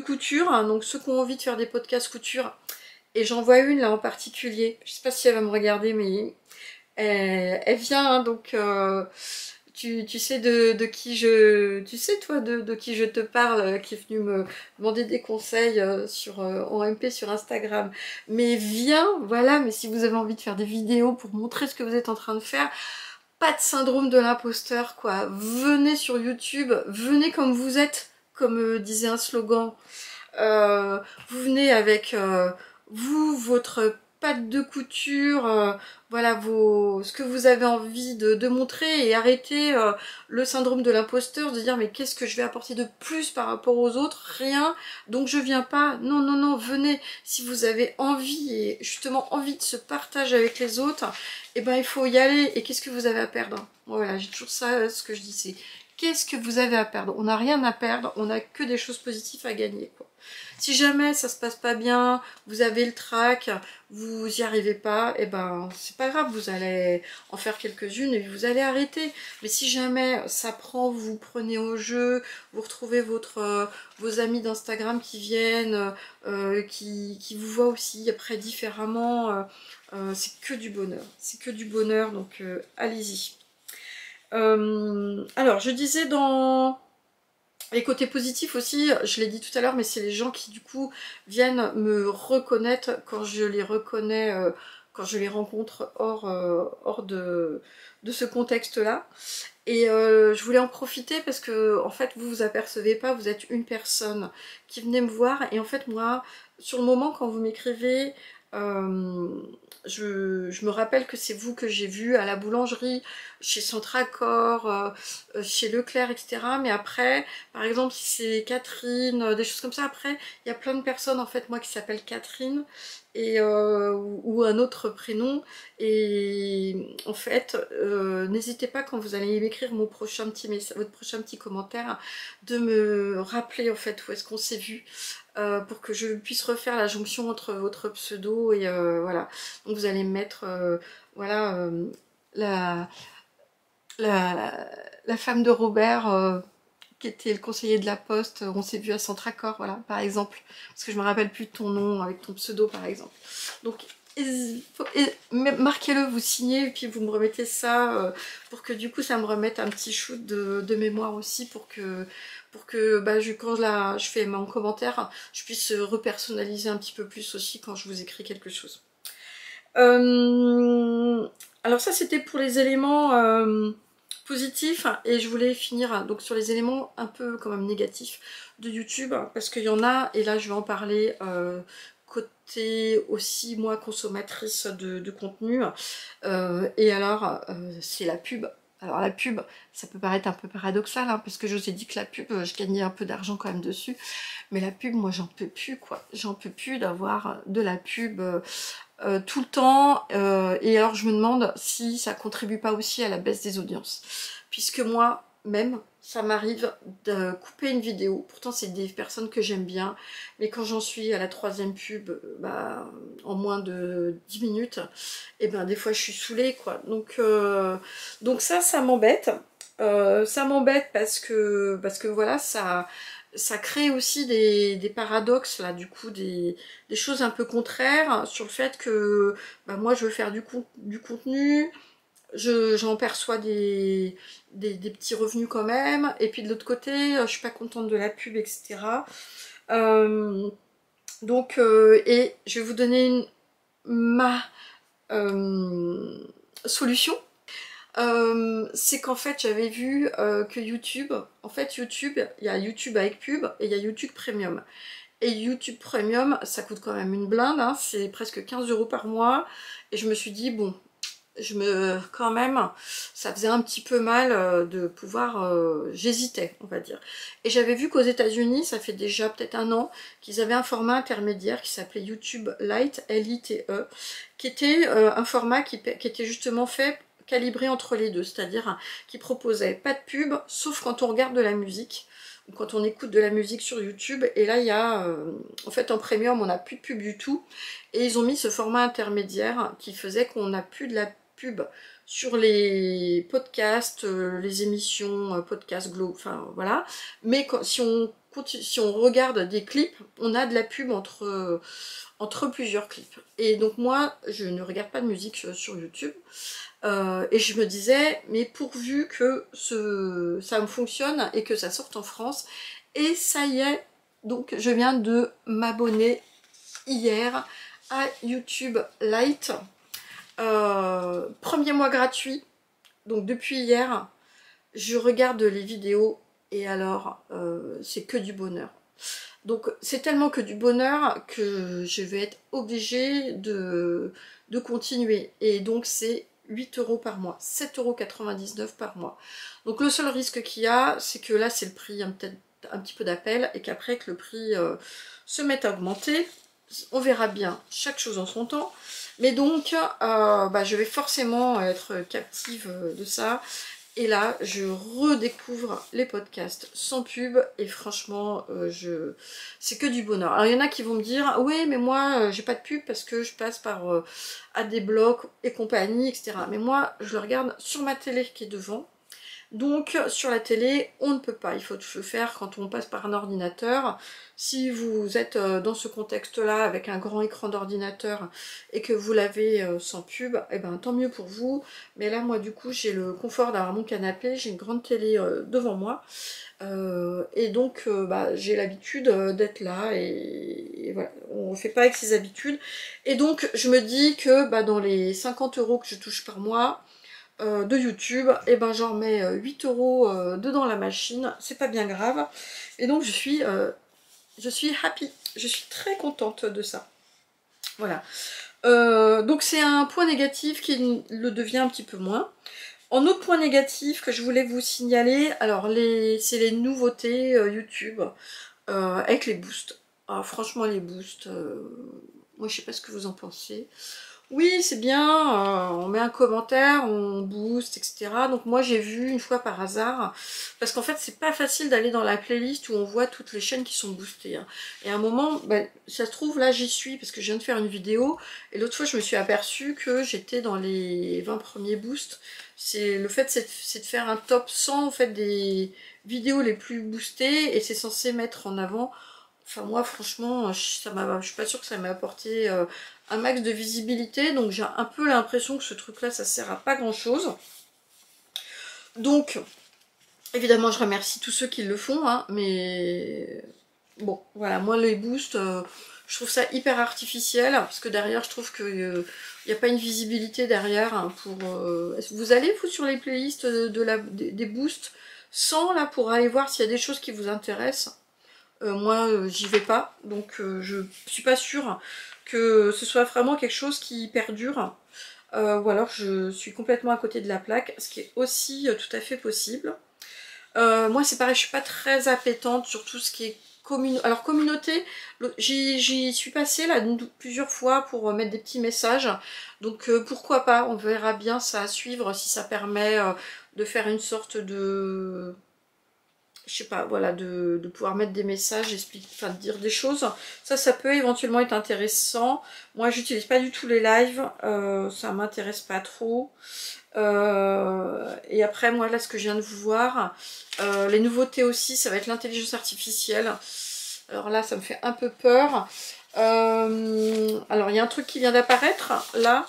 couture. Donc ceux qui ont envie de faire des podcasts couture, et j'en vois une là en particulier, je sais pas si elle va me regarder, mais elle vient, hein, donc tu sais de qui tu sais toi de qui je te parle, qui est venu me demander des conseils en MP sur Instagram. Mais viens, voilà, mais si vous avez envie de faire des vidéos pour montrer ce que vous êtes en train de faire, pas de syndrome de l'imposteur, quoi. Venez sur YouTube, venez comme vous êtes, comme disait un slogan. Vous venez avec votre patte de couture, voilà ce que vous avez envie de montrer, et arrêtez le syndrome de l'imposteur, de dire mais qu'est-ce que je vais apporter de plus par rapport aux autres, rien, donc je viens pas. Non, non, non, venez, si vous avez envie, et justement envie de ce partage avec les autres, et ben il faut y aller. Et qu'est-ce que vous avez à perdre? Voilà, j'ai toujours ça, ce que je dis, c'est qu'est-ce que vous avez à perdre? On n'a rien à perdre, on n'a que des choses positives à gagner, quoi. Si jamais ça se passe pas bien, vous avez le trac, vous y arrivez pas, et ben c'est pas grave, vous allez en faire quelques-unes et vous allez arrêter. Mais si jamais ça prend, vous vous prenez au jeu, vous retrouvez vos amis d'Instagram qui viennent, qui vous voient aussi après différemment, c'est que du bonheur. C'est que du bonheur, donc allez-y. Alors je disais dans les côtés positifs aussi, je l'ai dit tout à l'heure, mais c'est les gens qui du coup viennent me reconnaître quand je les reconnais, quand je les rencontre hors de ce contexte-là. Et je voulais en profiter parce que en fait vous vous apercevez pas, vous êtes une personne qui venait me voir, et en fait moi, sur le moment quand vous m'écrivez, euh, je me rappelle que c'est vous que j'ai vu à la boulangerie, chez Centracor, chez Leclerc, etc. Mais après, par exemple, si c'est Catherine, des choses comme ça, après, il y a plein de personnes en fait, moi, qui s'appellent Catherine, et ou un autre prénom. Et en fait, n'hésitez pas quand vous allez m'écrire mon prochain petit message, votre prochain petit commentaire, de me rappeler en fait où est-ce qu'on s'est vu, pour que je puisse refaire la jonction entre votre pseudo et voilà. Donc vous allez mettre voilà la, la femme de Robert, qui était le conseiller de la Poste, on s'est vu à Centracor, voilà, par exemple. Parce que je me rappelle plus de ton nom avec ton pseudo, par exemple. Donc, marquez-le, vous signez, et puis vous me remettez ça, pour que du coup, ça me remette un petit shoot de mémoire aussi, pour que bah, quand je fais mon commentaire, je puisse repersonnaliser un petit peu plus aussi quand je vous écris quelque chose. Alors ça, c'était pour les éléments positifs, et je voulais finir donc sur les éléments un peu quand même négatifs de YouTube, parce qu'il y en a, et là je vais en parler côté aussi moi consommatrice de contenu. Et alors c'est la pub. Alors la pub, ça peut paraître un peu paradoxal, hein, parce que je vous ai dit que la pub, je gagnais un peu d'argent quand même dessus, mais la pub, moi j'en peux plus, quoi. J'en peux plus d'avoir de la pub tout le temps, et alors je me demande si ça contribue pas aussi à la baisse des audiences, puisque moi même ça m'arrive de couper une vidéo, pourtant c'est des personnes que j'aime bien, mais quand j'en suis à la troisième pub, bah, en moins de 10 minutes, et ben des fois je suis saoulée, quoi. Donc ça m'embête. Ça m'embête parce que voilà, ça crée aussi des paradoxes, là, du coup, des choses un peu contraires sur le fait que bah, moi je veux faire du contenu, j'en perçois des petits revenus quand même, et puis de l'autre côté, je suis pas contente de la pub, etc. Euh, et je vais vous donner ma solution. C'est qu'en fait j'avais vu que YouTube, en fait YouTube, il y a YouTube avec pub et il y a YouTube Premium. Et YouTube Premium, ça coûte quand même une blinde, hein, c'est presque 15 € par mois. Et je me suis dit, bon, quand même, ça faisait un petit peu mal de pouvoir, j'hésitais, on va dire. Et j'avais vu qu'aux États-Unis, ça fait déjà peut-être un an, qu'ils avaient un format intermédiaire qui s'appelait YouTube Lite, L-I-T-E, qui était un format qui était justement fait calibré entre les deux, c'est-à-dire qui proposait pas de pub, sauf quand on regarde de la musique, ou quand on écoute de la musique sur YouTube, et là il y a, en fait en premium on n'a plus de pub du tout, et ils ont mis ce format intermédiaire qui faisait qu'on n'a plus de la pub sur les podcasts, les émissions, podcasts Globe, enfin voilà, mais si on regarde des clips, on a de la pub entre plusieurs clips. Et donc moi, je ne regarde pas de musique sur YouTube. Et je me disais, mais pourvu que ça me fonctionne et que ça sorte en France. Et ça y est, donc je viens de m'abonner hier à YouTube Lite. Premier mois gratuit. Donc depuis hier, je regarde les vidéos et alors c'est que du bonheur. Donc c'est tellement que du bonheur que je vais être obligée de continuer. Et donc c'est 8 € par mois, 7,99 € par mois. Donc le seul risque qu'il y a, c'est que là c'est le prix peut-être un petit peu d'appel et qu'après que le prix se mette à augmenter, on verra bien, chaque chose en son temps. Mais donc bah, je vais forcément être captive de ça. Et là, je redécouvre les podcasts sans pub et franchement, c'est que du bonheur. Alors il y en a qui vont me dire, oui mais moi j'ai pas de pub parce que je passe par Adblock et compagnie, etc. Mais moi, je le regarde sur ma télé qui est devant. Donc sur la télé, on ne peut pas, il faut le faire quand on passe par un ordinateur. Si vous êtes dans ce contexte-là avec un grand écran d'ordinateur et que vous l'avez sans pub, eh ben tant mieux pour vous. Mais là moi du coup j'ai le confort d'avoir mon canapé, j'ai une grande télé devant moi. Et donc bah, j'ai l'habitude d'être là et voilà, on ne fait pas avec ses habitudes. Et donc je me dis que bah, dans les 50 € que je touche par mois, de YouTube, et ben j'en mets 8 € dedans la machine, c'est pas bien grave. Et donc je suis happy, je suis très contente de ça. Voilà. Donc c'est un point négatif qui le devient un petit peu moins. En autre point négatif que je voulais vous signaler, alors c'est les nouveautés YouTube avec les boosts. Ah, franchement les boosts, moi je sais pas ce que vous en pensez. Oui, c'est bien, on met un commentaire, on booste, etc. Donc moi j'ai vu une fois par hasard, parce qu'en fait c'est pas facile d'aller dans la playlist où on voit toutes les chaînes qui sont boostées. Hein. Et à un moment, bah, ça se trouve là j'y suis, parce que je viens de faire une vidéo, et l'autre fois je me suis aperçue que j'étais dans les 20 premiers boosts. Le fait c'est de faire un top 100 en fait des vidéos les plus boostées, et c'est censé mettre en avant. Enfin moi franchement, je suis pas sûre que ça m'a apporté un max de visibilité, donc j'ai un peu l'impression que ce truc là ça sert à pas grand chose. Donc évidemment je remercie tous ceux qui le font, hein, mais bon voilà, moi les boosts, je trouve ça hyper artificiel, parce que derrière je trouve que n'y a pas une visibilité derrière hein, pour... Est-ce que vous allez vous sur les playlists des boosts sans là pour aller voir s'il y a des choses qui vous intéressent? Moi j'y vais pas, donc je suis pas sûre que ce soit vraiment quelque chose qui perdure, ou alors je suis complètement à côté de la plaque, ce qui est aussi tout à fait possible. Moi c'est pareil, je suis pas très appétente sur tout ce qui est alors communauté, j'y suis passée là plusieurs fois pour mettre des petits messages, donc pourquoi pas, on verra bien ça à suivre si ça permet de faire une sorte de... je sais pas, voilà, de pouvoir mettre des messages, expliquer, enfin de dire des choses. Ça peut éventuellement être intéressant. Moi, j'utilise pas du tout les lives, ça m'intéresse pas trop. Et après, moi, là, ce que je viens de vous voir, les nouveautés aussi, ça va être l'intelligence artificielle. Alors là, ça me fait un peu peur. Alors, il y a un truc qui vient d'apparaître, là,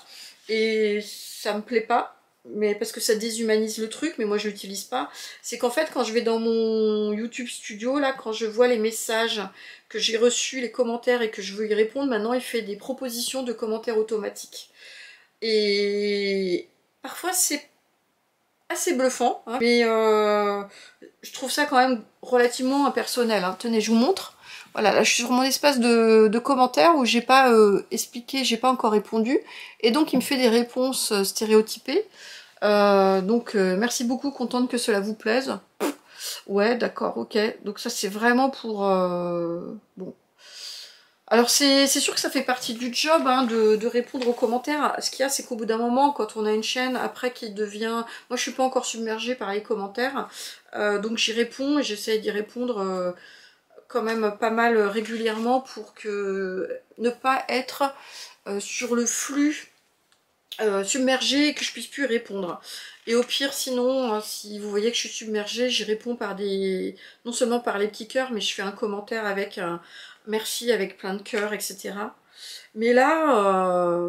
et ça me plaît pas. Mais parce que ça déshumanise le truc, mais moi je l'utilise pas. C'est qu'en fait, quand je vais dans mon YouTube Studio, là, quand je vois les messages que j'ai reçus, les commentaires et que je veux y répondre, maintenant il fait des propositions de commentaires automatiques. Et parfois c'est assez bluffant, hein, mais je trouve ça quand même relativement impersonnel, hein. Tenez, je vous montre. Voilà, là je suis sur mon espace de commentaires où j'ai pas expliqué, j'ai pas encore répondu. Et donc il me fait des réponses stéréotypées. Merci beaucoup, contente que cela vous plaise. Ouais, d'accord, ok. Donc ça c'est vraiment pour... bon. Alors c'est sûr que ça fait partie du job, hein, de répondre aux commentaires. Ce qu'il y a, c'est qu'au bout d'un moment, quand on a une chaîne, après qui devient... Moi je suis pas encore submergée par les commentaires, donc j'y réponds et j'essaie d'y répondre quand même pas mal régulièrement pour que ne pas être sur le flux submergée et que je puisse plus y répondre. Et au pire, sinon, si vous voyez que je suis submergée, j'y réponds par des... non seulement par les petits cœurs, mais je fais un commentaire avec un merci avec plein de cœurs, etc. Mais là,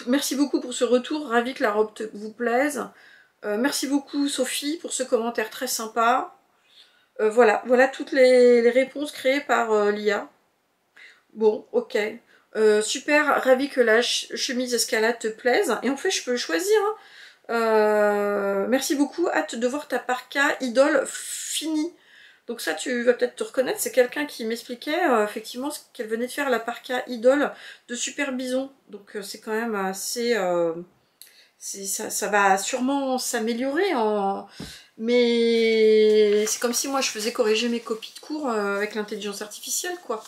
merci beaucoup pour ce retour, ravi que la robe vous plaise. Merci beaucoup Sophie pour ce commentaire très sympa. Voilà toutes les réponses créées par l'IA. Bon, ok. Super, ravi que la chemise escalade te plaise. Et en fait, je peux choisir, hein. Merci beaucoup, hâte de voir ta parka idole finie. Donc ça, tu vas peut-être te reconnaître, c'est quelqu'un qui m'expliquait effectivement qu'elle venait de faire la parka idole de Super Bison. Donc c'est quand même assez... ça va sûrement s'améliorer, mais c'est comme si moi je faisais corriger mes copies de cours avec l'intelligence artificielle, quoi.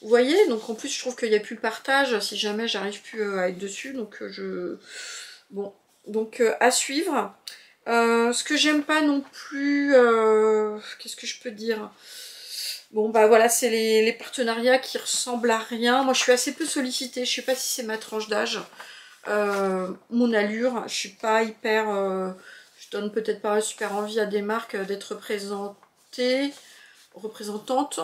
Vous voyez, donc en plus je trouve qu'il n'y a plus le partage si jamais j'arrive plus à être dessus, donc bon, donc à suivre. Ce que j'aime pas non plus, qu'est-ce que je peux dire? Bon bah voilà, c'est les partenariats qui ressemblent à rien. Moi je suis assez peu sollicitée, je sais pas si c'est ma tranche d'âge, mon allure, je suis pas hyper... je donne peut-être pas super envie à des marques d'être représentante.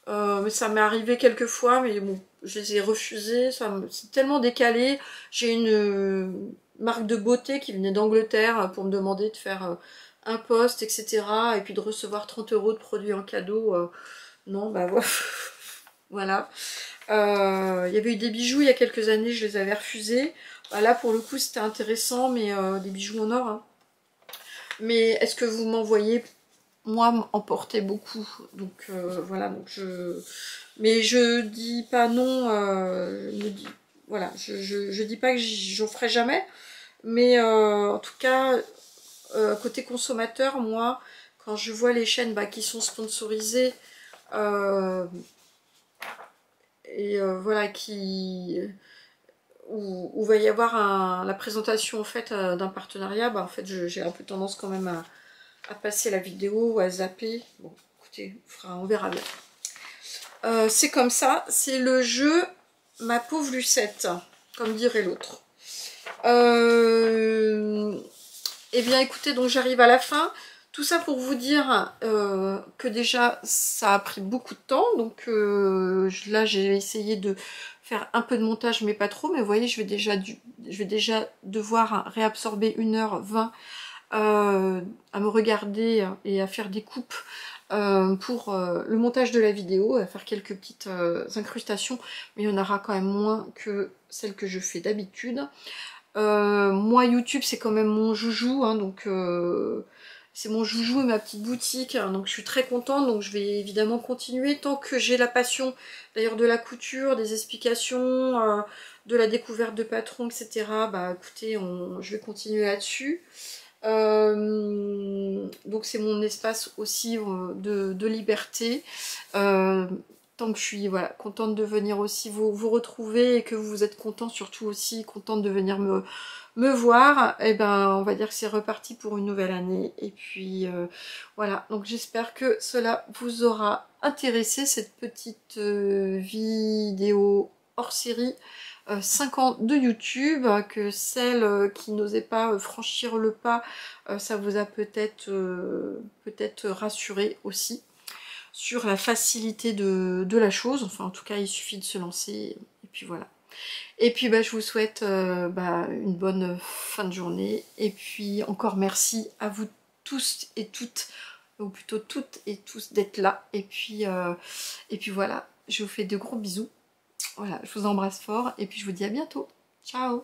Mais ça m'est arrivé quelques fois, mais bon, je les ai refusées, c'est tellement décalé. J'ai une marque de beauté qui venait d'Angleterre pour me demander de faire un post, etc. Et puis de recevoir 30 € de produits en cadeau. Non, bah voilà. Il y avait eu des bijoux il y a quelques années, je les avais refusés. Bah, là, pour le coup, c'était intéressant, mais des bijoux en or, hein. Mais est-ce que vous m'envoyez moi emporter beaucoup, donc voilà, donc mais je dis pas non, voilà, je dis pas que j'en ferai jamais, mais en tout cas côté consommateur, moi quand je vois les chaînes qui sont sponsorisées et voilà, où va y avoir la présentation en fait d'un partenariat, en fait j'ai un peu tendance quand même à passer la vidéo ou à zapper. Bon, écoutez, on verra bien. C'est comme ça, c'est le jeu ma pauvre Lucette, comme dirait l'autre. Eh bien écoutez, donc j'arrive à la fin. Tout ça pour vous dire que déjà ça a pris beaucoup de temps. Donc là j'ai essayé de faire un peu de montage mais pas trop. Mais vous voyez, je vais déjà devoir réabsorber 1h20 à me regarder et à faire des coupes pour le montage de la vidéo, à faire quelques petites incrustations, mais il y en aura quand même moins que celles que je fais d'habitude. Moi YouTube c'est quand même mon joujou, hein, donc c'est mon joujou et ma petite boutique, hein, donc je suis très contente, donc je vais évidemment continuer tant que j'ai la passion d'ailleurs de la couture, des explications, de la découverte de patrons, etc. Bah écoutez, je vais continuer là-dessus. Donc c'est mon espace aussi de liberté. Tant que je suis voilà, contente de venir aussi vous retrouver et que vous êtes content, surtout aussi contente de venir me voir, et ben on va dire que c'est reparti pour une nouvelle année. Et puis voilà, donc j'espère que cela vous aura intéressé, cette petite vidéo hors série 5 ans de YouTube, que celles qui n'osaient pas franchir le pas, ça vous a peut-être rassuré aussi sur la facilité de la chose. Enfin en tout cas il suffit de se lancer et puis voilà. Et puis bah, je vous souhaite une bonne fin de journée et puis encore merci à vous tous et toutes, ou plutôt toutes et tous d'être là. Et puis voilà, je vous fais de gros bisous. Voilà, je vous embrasse fort et puis je vous dis à bientôt. Ciao!